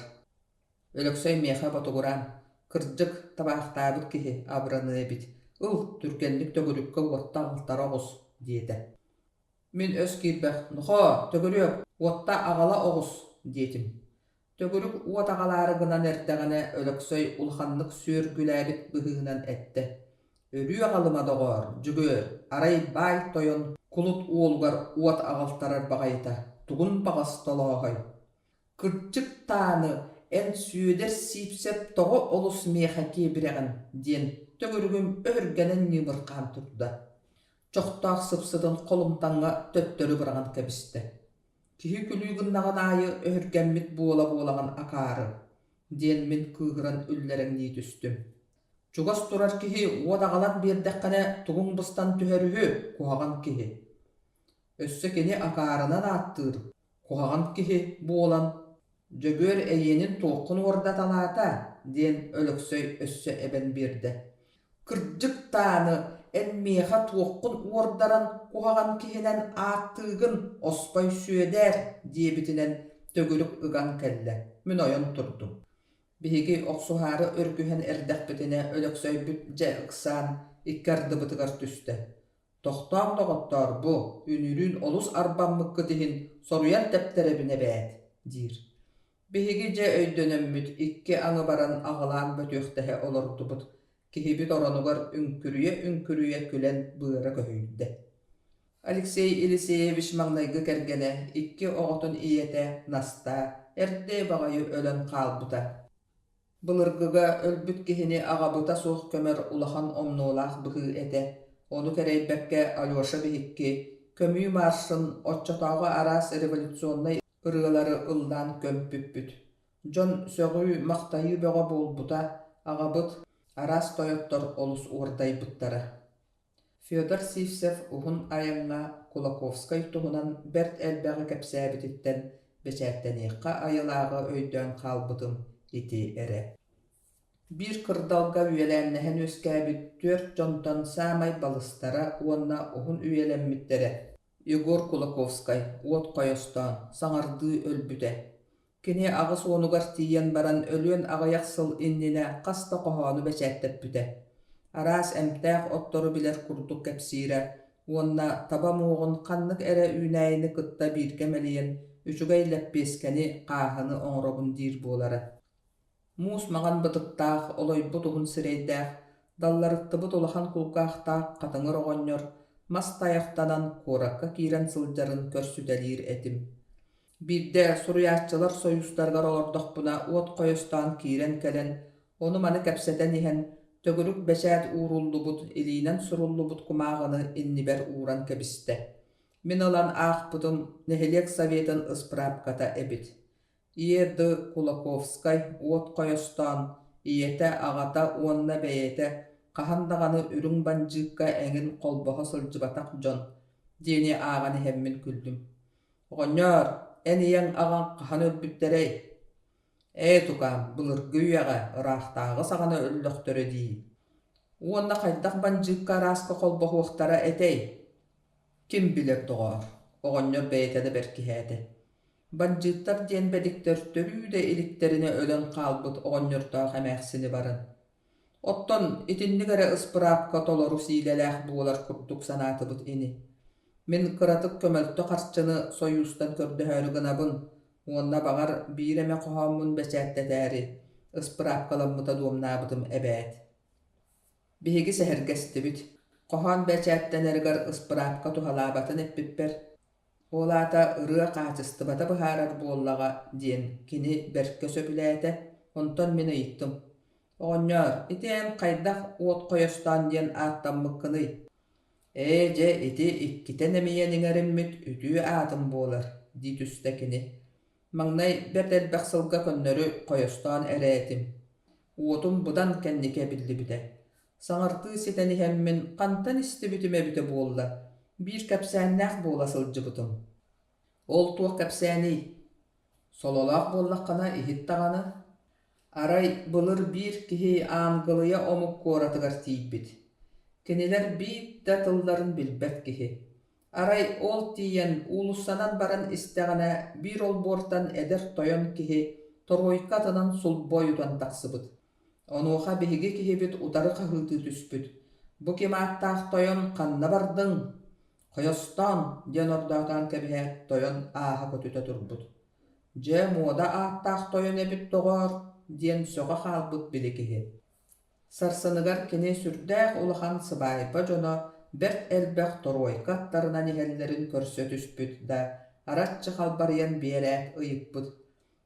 Ölöksöy meha batuguran, kırjyk tabaqtabyt kihi abrany ebit. Türkenlik tögürükkä uotta agıltara ogus, diýede. Min öz kirbäq, "Noho, tögürük, uotta agala ogus", diýetim. Tögürük uot agalary gynan ertegene ölöksöy ulhanlyk sürgüläbit byhynan etdi. "Örü agalyma dogor, jügür, aray bay toyon, kulut uolgar uot agaltarar bagaýta, tugun bagas tolahay. Kırçık taany en süýder sipsep togo olus mehaki biregin", diýen tögürügüm örgenen nymyrkan turda. Çoktaaq sıpsıdın kolumtaňa töttörü bıragan kebiste. Kihi külüy gynnagan aýy örgenmit bola-bolagan akary, diýen min kıhıran ülleriň niýdüstüm. Çugas turar kihi uodagalan berdekkene tugun bıstan tüherühü kuhagan kihi. Össe keni akarynan attyr. Kuhagan kihi bolan jögör eýenin toqun orda talata, diýen ölöksöy össe eben birde. Kırjyk taany en meha toqun ordaran kuhagan kihinen attygyn ospay süýeder diýebitinen tögürük ygan kelle. Min oýan turdum. Bihigi oksuhary örgühen erdäkbitine ölöksöy bütje yksan ikkardybytygar tüste. "Tohtam dogottor bu, ünürün olus arbammykky dihin soruyan tepterebine bät", diýir. Bihigi je öýdönemmüt iki aňy baran agylan bötöktehe olordubut. Kihibit oranugar ünkürüye külen bıra köhüydü. Aleksey Eliseyevich maňnaýga kergene iki oğotun iyete nasta erde bagyy ölen qalbuta. Bılırgıga ölbüt kihini agabuta soğuk kömer ulahan omnolaq bıhı ete. Onu kereýbekke Alyosha bihikki kömüy marşyn otçatağı aras revolutionnay ırıgalary ıldan kömpüppüt. Jon sögüy maqtaýy böge bolbuta agabut aras toyottor olus uğurdaýbyttara. Fyodor Sivsev uhun aýaňa Kulakovskay tuhunan bert elbäge kepsäbititten beçäktenekka aýylagy öýdön kalbydym iti ere. Bir kırdalga üyelennehen öskäbit 4 jontan samay balystara onna uhun üyelenmittere. Igor Kulakovskay, uot koyostan, saňardy ölbüde. Kini agys onugar tiýen baran ölüen agaýaksıl innine qasta qohany beçäktepbüde. Aras emtäq ottoru biler kurduk kepsire, onna tabamuğun qanlyk ere üýnäýini kıtta birgemeliyen, üçügeýlep beskeni qahyny oňrobun dir bolara. Mus magan bıtıktaq, oloybut uhun sireýdäq, dallaryktybyt ulahan kulgaqtaq qatyňyr ogonyor, mas taýaktanan korakka kiren sıljaryn körsüdelir etim. Birde suruyatçılar soyustargar olordok buna uot koyostan kiren kelen, onu mani kepseten ihen, tögürük beşät uğrullubut, ilinen surullubut kumağını inniber uğran kebiste. Min olan ağpudum Nehelek Sovetin ısprapkata ebit. Iyerdi Kulakovskay uot koyostan, iyete agata onna beyete, qahandagany ürüň banjykka eňin kolbaha sılжybatak jon, diýeni ağany hemmin küldüm. Oňor, en ýeň agan qahan ölbütderey. Tukam bulurgu üyaga ıraqtaağı sağana öllöktörü değil. Uonna qaydaq banjıqqa raska kolbohuqtara etey. Kim bilir doğar. Oğonyor beytede berkihäti. Banjıqtar diyen bedikter törü de ilikterine ölen qalbıt oğonyortağı hemäksini barın. Otton itinligere ıspırapka toloru siilelääh buolar kurtuk sanatıbıt ini. Min kıratık kömöltü qarçını soyustan kördühörü gınabın. Uonna bağar bireme qohamun beçättetääri. Ispırapkalamıta duomnabıtım ebät. Bihigi sehergestibit. Qohan beçätten ergar ıspırapka tuhalabatın eppipper. Olata ırıa qaçыстыбata bıharar bollaga diyen kini berkke söpüläte. Onton mini yittim. Oğonyor, iten qaydaq uot koyostan diyen attan mıkkını. Iti ikkiten emiyeningerimmit ütüü atım bolar, dit üstekini. Magnay bertel baksılga könnörü koyostan eretim. Uotum budan kennike bildi bide. Saŋartыы siteni hemmin qantan istibitime bite bolla. Bir kapsannaq bola sılcıbıtım. Ol tuaq kapsani. Sololaq bollaqana ihittağanı. Aray bulur bir kihi aangılıya omuk koratıgar tiýbit. Keniler bir de tılların bilbek kihi. Aray ol tiyen ulusanan baran isteğine bir ol bortan eder toyon kihi toroykatınan sul boyudan taksıbıt. Onuğa bihigi kihi bit utarı kahıltı tüspüt. Bu kimaattaq toyon kanna bardın. Koyostan diyen ordağdan kebihe toyon aha kötüte turbut. Je moda aattaq toyon ebit toğor diyen soğa halbut bili kihi. Sarsыныгар kene sürdäq ulahan sıbaypa jono bert elbäq toroykattarına nihellerin körsötüspüt da aratçı halbaryan biyelät ıyıkpıt.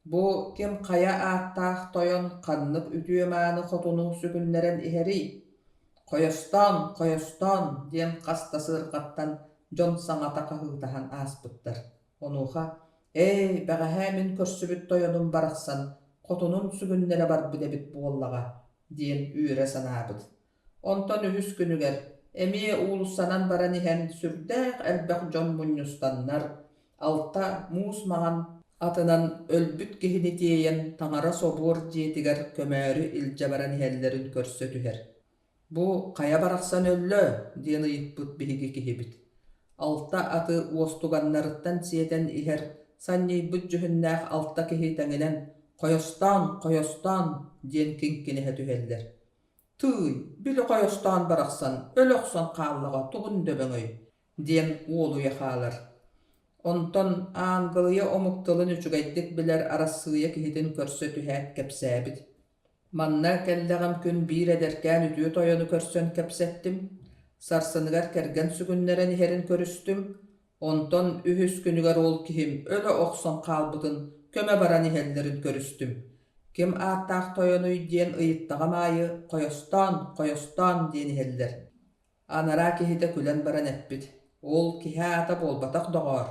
Bu kim kaya aattaq toyon kanlık ütüyemanı xotunu sügünleren iheri. Koyostan diyen qastası ırqattan jon saŋata kahıltahan aspıttar. Onuğa, bäğähä min körsübüt toyonun baraqsan, xotunun sügünlere bar bidebit bollaga. Diyen üyre sanabıd. Onton ühüs günüger, emiye ulussanan baran ihen sürdäq elbäq jon munyustanlar, alta muus magan atınan ölbüt gihini diyen taŋara sobur jetiger kömörü ilce baran ihellerin körsötüher. Bu kaya baraqsan öllö, diyen ıyıtpıt bihigi kihibit. Alta atı uostugannarıttan siyeten iher, sanniybıt jühünnäq alta kihi taŋinen, Koyostan, diyen kinkini tüheller. Tüy, bili koyostan baraqsan, ölöksan qallığa tuğun döböňöy, diyen oğlu yaxalar. Onton aangılıya omuktılın üçügaydik biler arassıya kihidin körsötühät kepsäbit. Manna kelleğim gün bir ederken ütüyü toyonu körsön kepsettim. Sarsыныgar kergen sügünleren iherin körüstüm. Onton ühüs günügar ol kihim, ölö oqson qalbıdın, köme baran ihellerin körüstüm. Kim aattaq toyonuy diyen ıyıttağa mayı, koyostan diyen iheller. Anara kihide külen baran etbit. Ol kihe ata bolbataq doğar.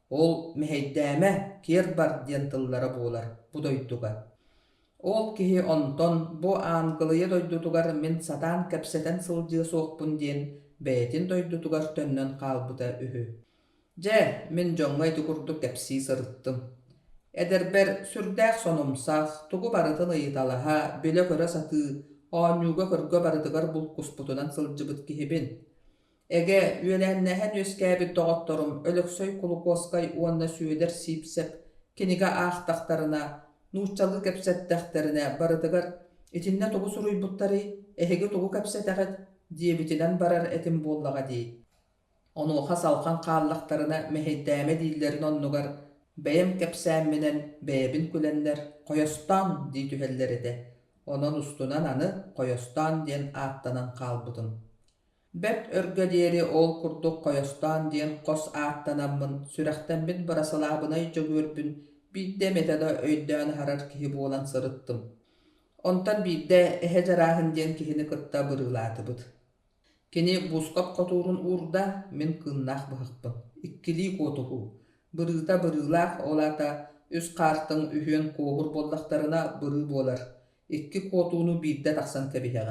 Ol meheydäme kier bar diyen tıllara bolar. Bu doyduga. Ol kihi onton bu aangılıya doydutugar min satan kepseten sılcığı soğukpun diyen beytin doydutugar tönnön qalbıda ühü. Min joňňa tukurduk kepsi sırıttım. Ederber sürdäq sonumsaq, tugu barıtın ıyıtalaha, bile köre satı, oňuga körgö barıtıgar bul kusputunan sılcıbıt kihibin. Ege üyelennehen öskäbit doğottorum, ölöksöy kulukoskay uonna süýeder sipsep, kiniga aaxtaqtarına, nuççalı kepsettäxterine barıtıgar, itinne tugu suruýbuttary, ehege tugu kepsetäxet, diýebitilen barar etim bollaga diýip. Onuğa salqan qallaqtarına meheddäme diýillerin onnugar, beyem kepsämminen beyebin külenler koyostan diýi tüheller ede. Onon ustunan anı koyostan diyen aattanan qalbıdın. Bet örgö diýeri ol kurduk koyostan diyen qos aattananmyn, sürähten bin barasalabynay jogürbün, bidde metada öýdäni harar kihi bolan sırıttım. Ontan bidde ehe jarahyn diyen kihini kıtta bırılatıbıd. Kini buskap koturun urda min kınnaq bıhıqpın. İkkili kotuhu. Bırıda bırılaq olata üs qartın ühün kohur bollaqtarına bırı bolar. İkki kotunu bidde taqsan kebiheğin.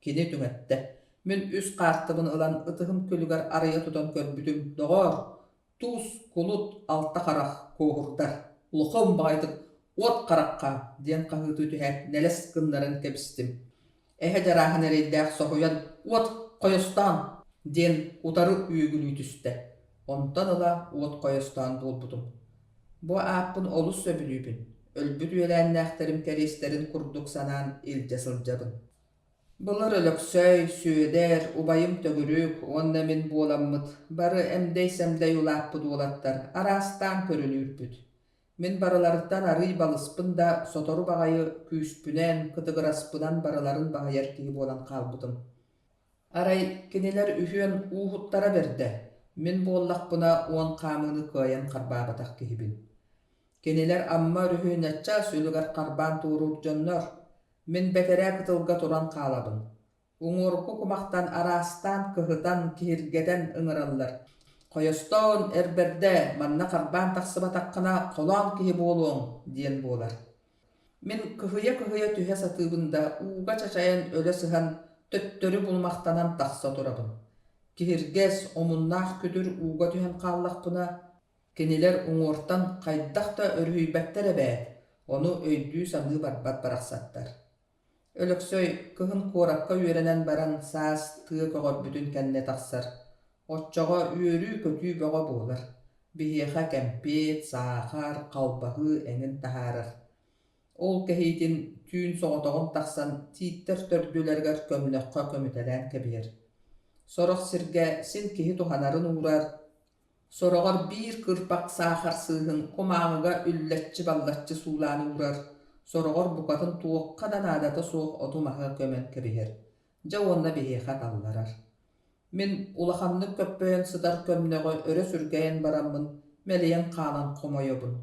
Kini tüngette. Min üs qartımın ılan ıtıhım kölügar araya tutan körbütüm. Doğar. Tuz, kulut, altta qaraq kohurdar. Luqum bağaydık. Uot qarakka diyen qahıtı tühet neles kınların kebistim. Ehe jarahın ereydäk sohuyan uot koyostan diyen utarı üyügülü tüste. Ondan ola uot koyostan bolbudum. Bu aapın olus söbülübün. Ölbüt üyelänlähtärim kereislerin kurduk sanan ilce sılcabın. Bular ölöksöy, süöder, ubayım tögürük, onna min buolammıt. Barı emdeysemde yulaappıd olattar, arastan körülürpüt. Min barılardan arıy balıspın da sotoru bagayı küspünen, kıtıgıraspınan barıların bagayar kihi bolan kalbıdım. Aray kiniler ühüön uhuttara berde. Min bollak buna on kamını kıyan karbabatak kihibin. Kiniler amma rühü netça sülügar karban tuğrur jonnor. Min betere kıtılga turan kalabın. Uŋurgu kumaktan arastan kıhıdan kihirgeden ıngırallar. Koyoston erberde manna karban taksıba takkına kolan kihi boluğun diyen bolar. Min kıhıya tühe satıbında uğga çaçayan öle sıhan töttörü bulmaktanan taksa turabın. Kihirges omunnah küdür uğga tühen kallakpına. Keniler uŋurtan kaydakta örhüybettere be. Onu öydüğü sanığı barbat baraksattar. Ölöksöy kıhın korakka üörenen baran saas tığ koğor bütün kenne taksar. Otçoğa üörü kötüy boğa boğlar. Bihiyeha kempet, sağar, kalbahı enin taharar. Ol kehitin tüün soğotoğun taksan tiitter tördülerger kömlökka kömütelen kebir. Sorok sirge sin kehi tuhanarın uğrar. Soroğar bir kırpak sağar sığın komağıga ülletçi ballatçı suğlanı uğrar. Soroğar bukatın tuğukkadan adata soğuk otumağı kömen kebir. Javonna bihiyeha tallarar. Min ulahanlık köppöyen sıdar kömnögö öre sürgeyen baramın meleyen kalan komoyobun.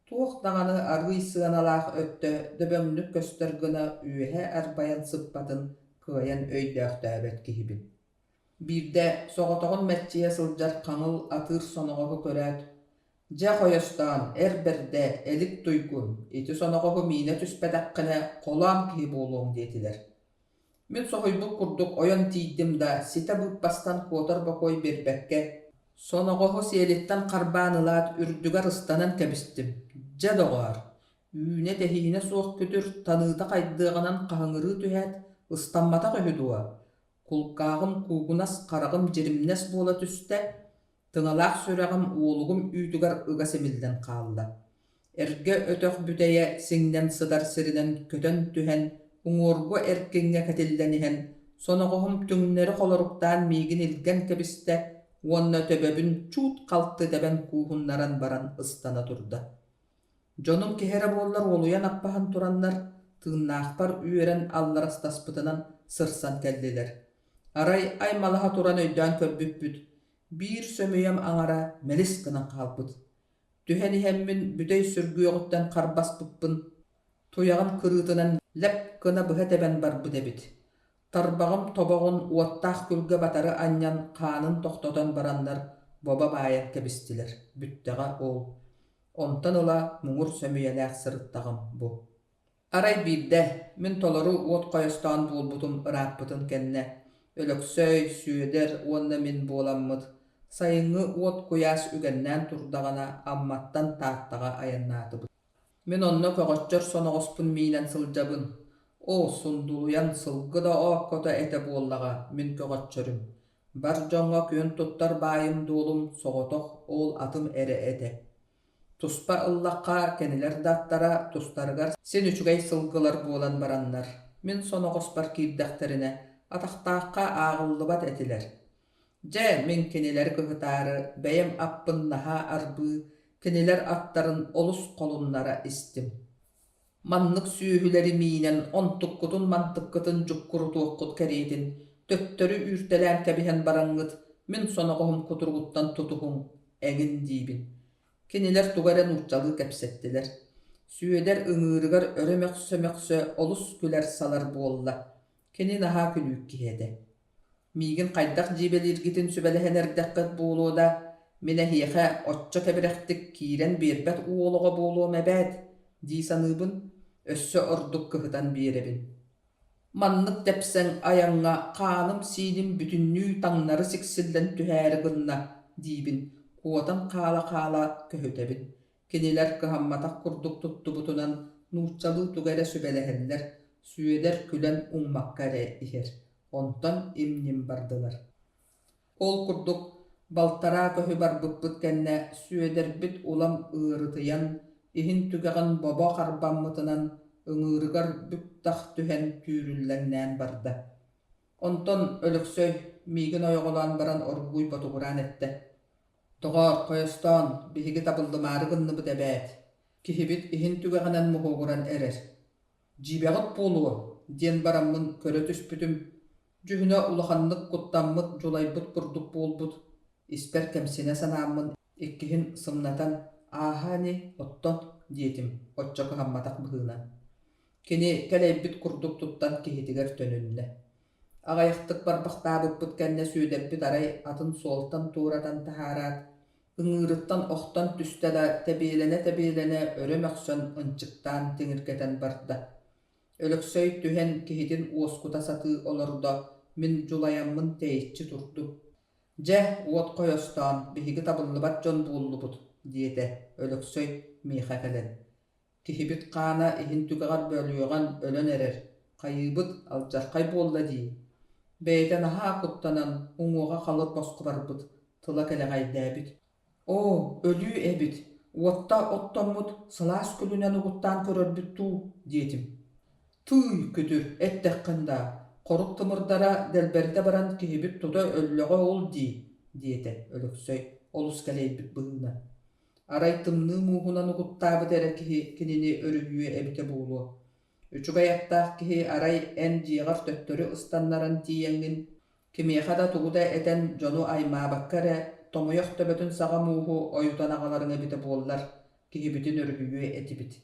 Tuğuk dağını argıy sığanalaq öttö döbömlük göstergına üyehe arbayan sıppatın kıyan öydöktöbet kihibin. Birde soğotoğun metçiye sılcar kanıl atır sonoğu körät. Ja koyostan erberde elik duygun iti sonoğu mine tüspedakkine kolam kihi bolуň dietiler. Min sohoybuk kurduk oyan tiýdim da site butbastan kotor bokoy berbekke. Sonoğu sielittan karbanılaat ürdügar ıstanan kebistim. Ja dogar. Üne tehine soğuk kütür tanıda kaydığınan kahıngırı tühet ıstanmata köhüdua. Kulkağım kugunas karagım jirimnes bola tüste. Tıналақ sörəğim oğlugum üydügar ıga semilden kalda. Erge ötök büteye sinden sıdar sirinen kötön tühen uŋurgu erkeŋe ketillenihen sonoğum tüŋneri koloruktan migin ilgen kebiste wonna töböbün çut kalttı deben kuhunnaran baran ыстана turda. Jonum kehere bollar oluyan appahan turanlar tığnaqpar üyeren allarastasπıtınan sırsan kelliler. Aray aymalaha turan öydän körbüpbüt. Bir sömüyem aňara melis gına kalpıt. Tüheni hemmin büdey sürgüyoğuttan karbas bıppın. Tuyağın kırıtınan lep gına bıha teben bar büdebit. Tarbağım toboğun uattaq külge batarı anyan kanın tohtodan baranlar boba bayan kebistiler. Bütteğa ol. Ontan ola muğur sömüyelek sırıttağım bu. Aray birde min toloru uot koyostan bolbutum ırappıtın kenne. Ölöksöy, süöder, onna min bolammıd. Sayıngı uot kuyas ügennän turdagana ammattan taattaga ayannatıbı. Min onna kögötçör sonogospun minen sıljabın. O sunduluyan sılgı da okkota ete bollaga min kögötçörüm. Bar joňa kön tuttar bayım dolum sogotok ol atım ere ete. Tuspa ıllaqqa keniler dattara tustargar sen üçügey sılgılar bolan baranlar. Min sonogospar kirdakterine ataqtaqqa ağıllıbat etiler. Je min keniler kıhıtarı beyem appın naha arbı keniler attarın olus kolunlara istim. Manlık süyühüleri minen ontukkutun mantıkkıtın cukkuru tuokkut kereydin töttörü ürtelän kebihen barangıt min sonogohum kuturguttan tutuhun egin dibin. Keniler tugaren urcalı kepsettiler. Süyeder ıngırıgar öremöksö olus küler salar bolla. Keni naha külük kihede. Migin qaydak jibelirgitin sübelehen erdekket boğuluda mine hiyehe otça kebirektik kiren birbet uğuluğa boğuluğa mebet di sanıbın össö orduk kıhıtan birebin. Manlık tepsen ayaňa kanım sinim bütünlüğü taňnary siksilden tühäri gynna dibin. Kuotan kala köhütebin. Kiniler kıhammatak kurduk tuttubutunan nuççalı tugara sübeleheller, süyeder külen ummakkare iher. Ondan imnim bardılar. Ol kurduk baltara köhü barbıppıt kenne süyeder bit ulam ığırıtıyan, ihin tügeğen baba karbammıtınan ıngırıgar büktah tühen tüyrüllennän barda. Ondan ölüksöy migin oyogolan baran orguy botuguran ette. Toğor koyostan bihigi tabıldımarı gınны bu debät. Kihibit ihin tügeğenen muhuguran erer. Jibeğit buluğu, diyen baramın körö tüspütüm. Cühüne ulahanlık kuttanmıt julaybıt kurduk bulbut. İsper kemsine sanamın ikkihin sımnatan ahani otton diyetim. Otçakı hammatak bıhına. Kini keleybit kurduk tuttan kihitiger tönünne. Agayaktık barbaqtaabıppıt kenne süyderpit aray atın soltan tuğratan taharat. Ingırıttan oqtan tüstela tebilene örömöksön ınçıktan tingirketen barda. Ölöksöy tühen kihitin uoskuta satı olorda min julayamın teyitçi turdu. Jeh uot koyostan bihigi tabıllıbat jon buullubut diyete ölöksöy miha kelen. Kihibit qaana ihin tügegar bölüyogan ölön erer. Kayıbıt aljarkay bolla diye. Beyten aha kuttanan umuğa kalıp bosku barbıt. Tıla kele gaydabit. O, ölüyü ebit. Uotta ottomut salas külünen uğuttan körörbüt tu diyetim. Tüy kütür ettekkinda. Koruk tımırdara delberte baran kihibit tuta öllüğe ol diyete ölüksöy. Olus keleybit bığına. Aray tımnı muhunan uğuttabı dere kinini örüyüye ebite buğulu. Üçüge yattaq kihi aray en jiğar töttörü ıstanlaran tiyengin. Kimiyeha da tuğuda eten jonu ayma bakkare. Tomoyoq töbötün sağa muhu oyutan ağalarına bite bollar. Kihi bütün örgüyü etibit.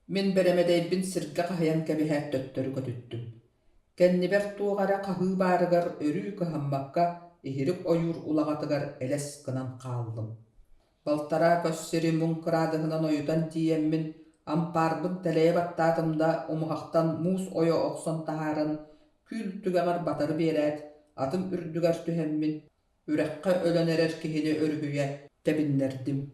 Min beremedeybin sirge qahayan kebihet töttörü kötüttüm. Kenniber tuğara qahı barıgar örü kıhammakka ihirik oyur ulağatıgar eles kınan qaldım. Baltara kösseri munkıradıhınan oyutan tiyemmin amparbın teleye battatımda umuhaqtan mus oyo oqson taharan kül tügeğer batarı beret atım ürdüger tühemmin ürekka ölön erer kihini örgüye tebinlerdim.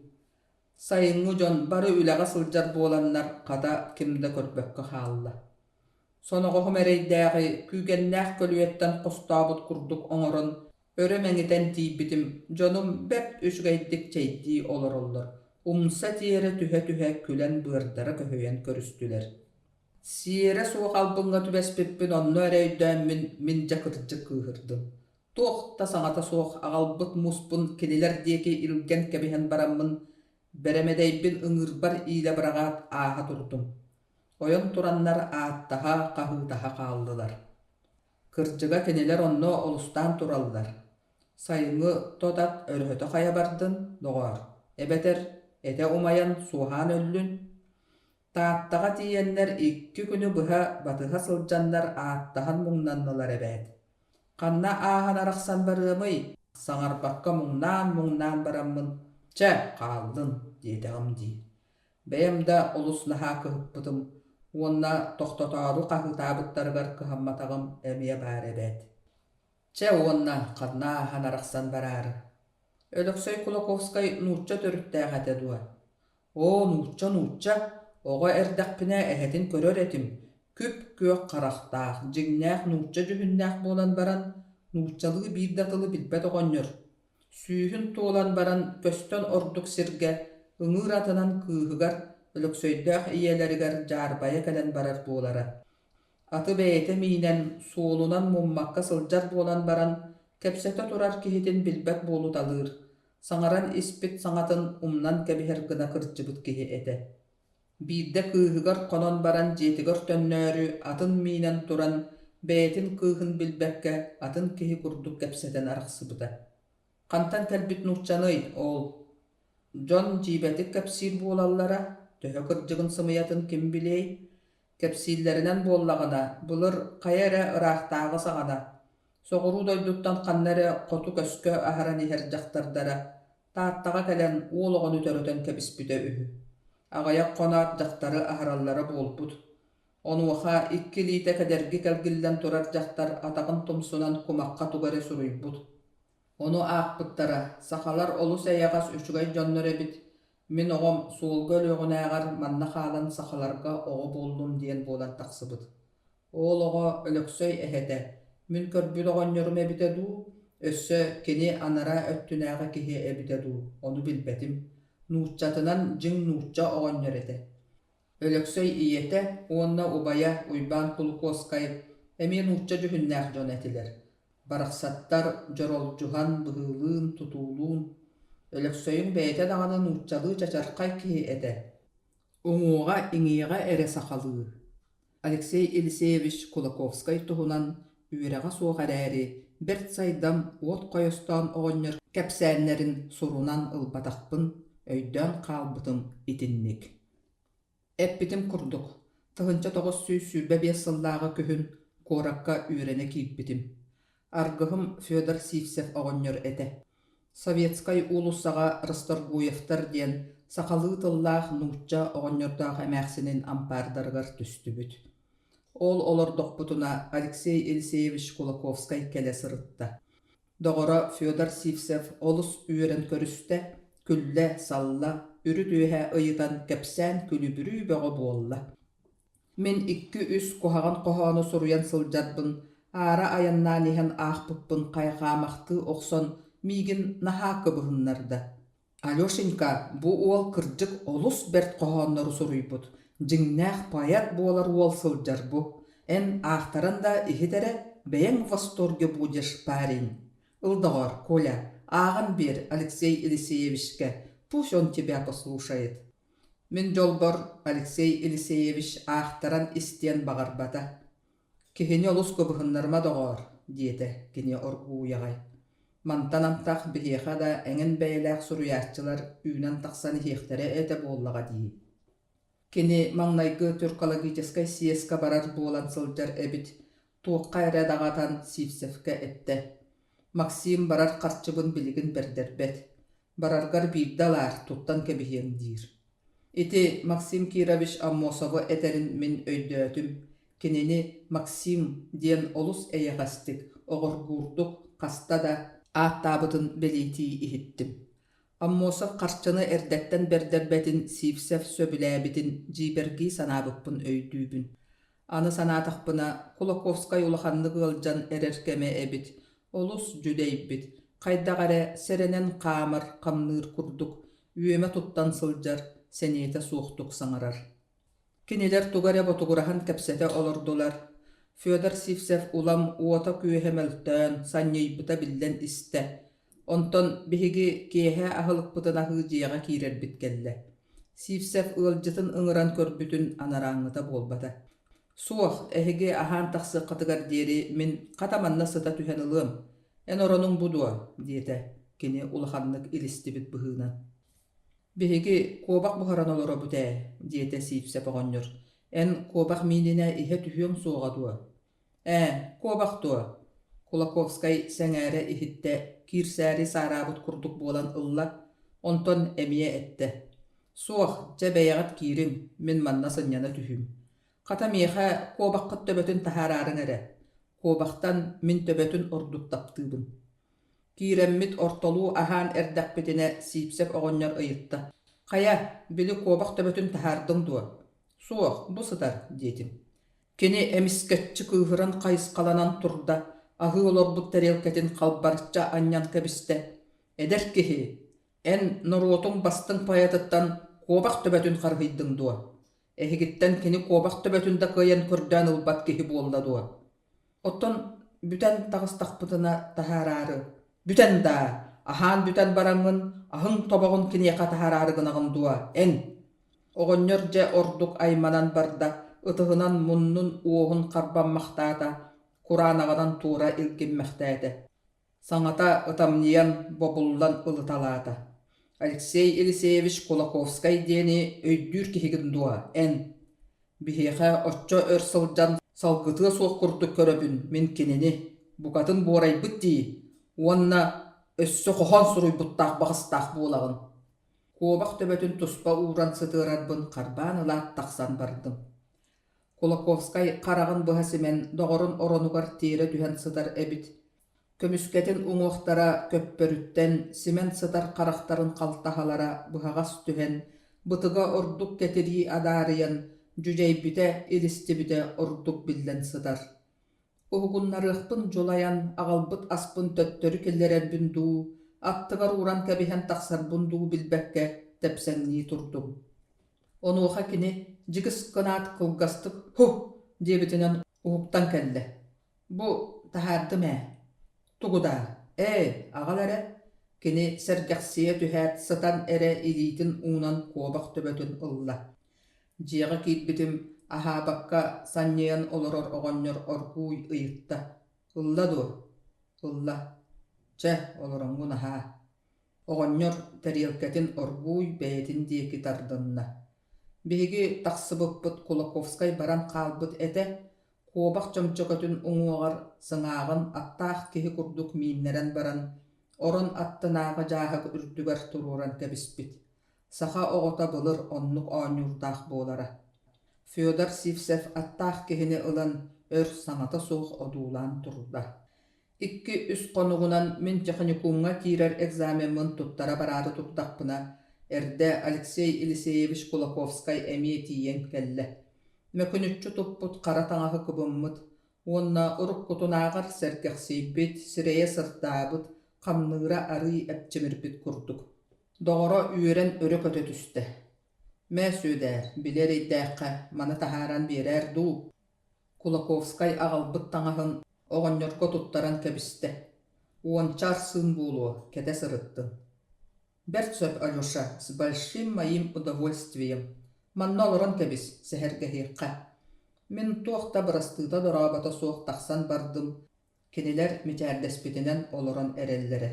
Sayıngı jon barı üleğe sıljar bolanlar qada kimde körpökkö halla. Sonogohum ereydägi kügennäh kölüyetten qostabut kurduk oňoron öremeňiten tiibitim jonum bep üçgeýdik çeýdi olor. Umsa tiyere tühe külen bırdara köhöyen körüstüler. Siyere soğuk albınga tübespeppin onnu ereydän min jakırcı kıhırdım. Toqta saňata soğuk agalbıt muspun kiniler dieki ilgen kebihen baramın beremedeybin ıngırbar ile bıragat aha turdum. Oyon turanlar aattaha qahıtaha qaldılar. Kırcıga kiniler onnu olustan turallar. Sayıngı todat örhötö qaya bardın doğar. Ebeter ete umayan suhan öllün. Taattaga tiyenler ikki günü bıha batıha sılcanlar aattahan muңnanныlar ebet. Qanna ahan araqsan barımıy, saňarbakka muңnan baramın. Çä qaldın diyetegim di. Beyemde olus naha kıhıppıtım. Onna toxtotaru qahıtabıttargar kıhammatagım emiye bar ebet. Çä onna qanna ahan araqsan bararı. Ölöksöy Kulakovskay nuçça törüttäägäte duwa. O nuçça, oga erdäkpine ehetin körör etim. Küp kök qaraqtaaq, jignäq nuçça jühünnäq bolan baran, nuççalığı bir datılı bilbet ogonyor. Sүйhün tuolan baran köstön orduk sirge, ıngır atınan kıhıgar, ölöksöydäq iyelerigar jarbaya kelen barar bolara. Atı beyete minen soğulunan mummakka sıljar bolan baran, kepsete turar kihitin bilbek bolut alır. Saňaran ispit saňatyn umnan kebiher gına kırçıbıt kihi ete. Birde kıhıgar konon baran jetigar tönnörü atın minen turan beytin kıhın bilbekke atın kihi kurduk kepseten araqsıbıda. Qantan kelbit nuççanıy ol. Jon jibetik kepsil bolallara töhö kırjıgın sımıyatın kim biley. Kepsillerinden bollagana bulur qayara ıraqtagı saňana. Soğuru doyduktan qannare qotu köskö aharan iher jaktardara taattaga kelen uologon ütöröten kebispüte ühü. Agayak qonaat jaktары aharallara bolput. Onuwaha 2 liite kedergi kelgillen turar jaktar atagın tumsunan kumakka tugare suruybut. Onu aaqpıttara, sakalar olus eyagas üçügay jonnor ebit. Min oğam suulga ölüğünäğer manna xaalan saxalarga oğu bollum diyen bolan taqsıbıt. Oğul oğa ölöksöy ehede. Min körbül oğanyorum ebitedu, össö kini anara öttünäge kihi ebitedu. Onu bilbetim. Nuutçatınan jing nuutça oğanyor ede. Ölöksöy iyete, onna ubaya uybaan kulukoskay, emi nuutça jühünnäq jon etiler. Baraqsattar jorolcuhan bıhılığın tutuuluğun, Ölöksöйүн бэйэтэ даҕаны нууччалыы чачархай киһи этэ. Уҥууҕа иҥиiҕэ эрэ сахалыы. Алексей Елисеевич Кулаковскай туһунан үөрэҕэ суох эрээри бэрт сайдам уот хойостоон оҕонньор кэпсээннэрин сурунан ылбатахпын, өйдөөн хаалбытым итинник. Эппитим курдук. Тыһынча тоҕус сүүс-сүүрбэ биэс сыллааҕа күһүн куоракка үөрэне киирбитим. Аргыһым Федор Сивцев оҕонньор этэ. Советскай улусаға Расторгуевтар диэн сақалыы тыллаах нуучча оҕонньордаах эмээхсинин ампаардарыгар түстүбүт. Ол олордохпутуна Алексей Елисеевич Кулаковскай келе сырытта. Доҕоро Федор Сивцев олус үөрэн көрүстэ, күллэ, салла, үрү түйэһэ ыйытан кэпсээн күлүбүрүү бөҕө буолла. Мин 2-3 куһаҕан коһоону суруйан сылдьарбын, аара аяннаан иһэн аахпыппын хайҕаамахтыы охсон мигин нахаакка быһыннарда. Алёшенька, бу уол кырдьык олус берт коһооннору суруйбут. Жиңнээх паят буолар уол сылдьарбу. Эн аахтаран да иһитерэ бэйэҥ в восторге будешь, парень. Ылдоҕор, Коля, ааган бир Алексей Елисеевичке. Пусть он тебя послушает. Мин жолбор Алексей Елисеевич аахтаран истиэн баҕарбата. Киһини олус көбүһыннарма доҕор, диэте кини оргууяҕай. Мантанантах биһиэхэ да эҥин бэйэлээх суруяаччылар үүнэн тахсан иһиэхтэрэ эте буоллаҕа дии. Кини маҥнайгы тюркологическай сиэска барар буолан сылдьар эбит, туохха эрэ даҕатан Сивцевке этте. Максим барар харчыбын билигин бердербет. Бараргар биирдалаар туттан кэбиһиэм диир. Ити Максим Кирович Аммосову этерин мин өйдөөтүм. Кинини Максим диэн олус эйэҕэстик, оҕоргуурдук, хаста да ааттаабытын белиитии иһиттим. Аммосов харчыны эрдэттэн бердербетин Сивцев сөбүлээбитин дьиибэргии санаабыппын өйдүүбүн. Аны санаатахпына Кулаковскай улаханныгы ылдьан эрэркэме эбит, олус жүдэйбит, хайдаҕарэ сэрэнэн хаамар хамныыр курдук, үөмэ туттан сылдьар, сэнийэтэ суохтук саҥарар. Кинилэр тугаре ботугурахан кэпсэтэ олордулар. Федор Сивцев улам уота күөһэмэлтөөн санньыйбыта биллэн истэ. Онтон биһиги киэһэ аһылыкпытын аһыыдьыйаҕа киирэрбит келлэ. Сивцев ыалдьытын ыҥыран көрбүтүн анарааҥҥыта буолбата. Суох, эһиги аһаан тахсыаххатыгар диэри мин хата манна сыта түһэн ылыам. Эн оронуҥ будуа, диэтэ кини улаханнык илистибит быһыынан. Биһиги куобах буһаран олоробут диэтэ Сивцев оҕонньор. Эн куобах миининэ иһэ түһүөҥ суоҕа дуа. Куобах дуа. Кулаковскай сэҥээрэ иһитте киирсээри саараабыт курдук буолан ылла, онтон эмиэ этте. Суох, дьэ бэйэҕит киириҥ, мин манна сынньана түһүм. Хата миэхэ куобаххыт төбөтүн таһаараарыҥ эрэ. Куобахтан мин төбөтүн ордуттаптыыбын. Киирэммит ортолуу аһаан эрдэхпитине Сивцев оҕонньор ыйытта. Хая, били куобах төбөтүн таһаардыҥ дуа. Суох, бу сытар, диэтим. Кини эмискэтчи кыыһыран хайыскаланан турда, аһыы олорбут тарелкетин халбарча аньян кэбистэ. Эдэр киһи, эн норуотуҥ бастыҥ паятыттан куобах төбөтүн харгыйдыҥ дуа. Эһигиттэн кини куобах төбөтүн да кыйан көрдөөн ылбат киһи буолла дуа. Оттон бүтэн таҕыстахпытына таһаарары. Бүтэн даа, аһаан бүтэн бараҥҥын, аһыҥ тобоҕун киниэхэ таһаарарыгынаҕын дуа. Эн оҕонньор дьэ ордук айманан барда, ытыһынан муннун уоһун харбаммахтаата, кураанаҕынан туора илкиммэхтээте. Саҥата ытамнийан бобуллан ылыталаата. Алексей Елисеевич Кулаковскай диэни өйдүүр киһигин дуа. Эн биһиэхэ оччо өр сылдьан салгытыа суох курдук көрөбүн мин кинини букатын буорайбыт дии, уонна өссө хоһон суруйбуттаах баҕыстаах буолагын. Куобах төбөтүн туспа ууран сытыырарбын харбаан ылаат тахсан бардым. Кулаковскай хараҕын быһа симен доҕорун оронугар тиэрэ түһэн сытар эбит. Көмүскетин уңуохтара көппөрүттен симент сытар қарақтарын қалтахалара бұхағас түһен бытыга ордук кетирии адаарыйан жүжейбүте илистибүте ордук биллен сытар. Уһугуннарыахпын жолаян аҕалбыт аспын төттөрү келлерербин дуу, аттыгар уран кэбиһэн тахсарбын дуу билбэкке тэпсэннии турдум. Онуоха кини жигис кынаат кылгастык «Ху!» диэбитинэн уһуктан кэллэ. Бу таһаардым ээ. Тугуда, аҕал эре, кини сэргэхсиэ түһээт сытан эре илиитин уунан куобах төбөтүн ылла. Дьиэҕэ киирбитим аһаабакка санньыйан олорор оҕонньор оргууй ыйытта. Ылла дуо, ылла. Чэ, олороҥҥун аһаа. Оҕонньор тэриэлкэтин оргууй бэйэтин диэки тардынна. Биһиги тахсыбыппыт Кулаковскай баран хаалбыт этэ, куобах чомчокотун уҥуоҕар сыҥааҕын аттаах киһи курдук мииннэрэн баран, орон аттынааҕа жааһык үрдүгэр турууран кэбиспит. Саха оҕото былыр оннук оонньуурдаах буолара. Фёдор Сивсев аттаах киһини ылан өр саҥата суох одуулаан турда. 2-3 конугунан мин техникумга киирэр экзаменмын туттара бараары турдахпына, эрдэ Алексей Елисеевич Кулаковскай эмиэ тиийэн кэллэ. Мөкүнүччү туппут хара таҥаһы кыбыммыт, уонна уруккутунааҕар сэргэхсийбит, сирэйэ сырдаабыт, хамныыра арый эпчимирбит курдук. Доҕоро үөрэн өрө көтө түстэ. Мэ сүүдээр, билэр ийдээххэ, маны таһааран биэрээр дуу. Кулаковскай аҕалбыт таҥаһын оҕонньорго туттаран кэбистэ. Уончаар сыын буулуо, кэтэ сырыттын. Бэрт сөп, Алёша, с большим моим удовольствием. Манна олорон кэбис, сэһэргэһиэххэ. Мин туохта бырастыыта дораабата суох тахсан бардым. Кинилэр митээрдэспитинэн олорон эрэллэре.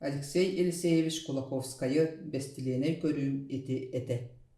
Алексей Елисеевич Кулаковскайы бестиленэй көрүүм ити эте.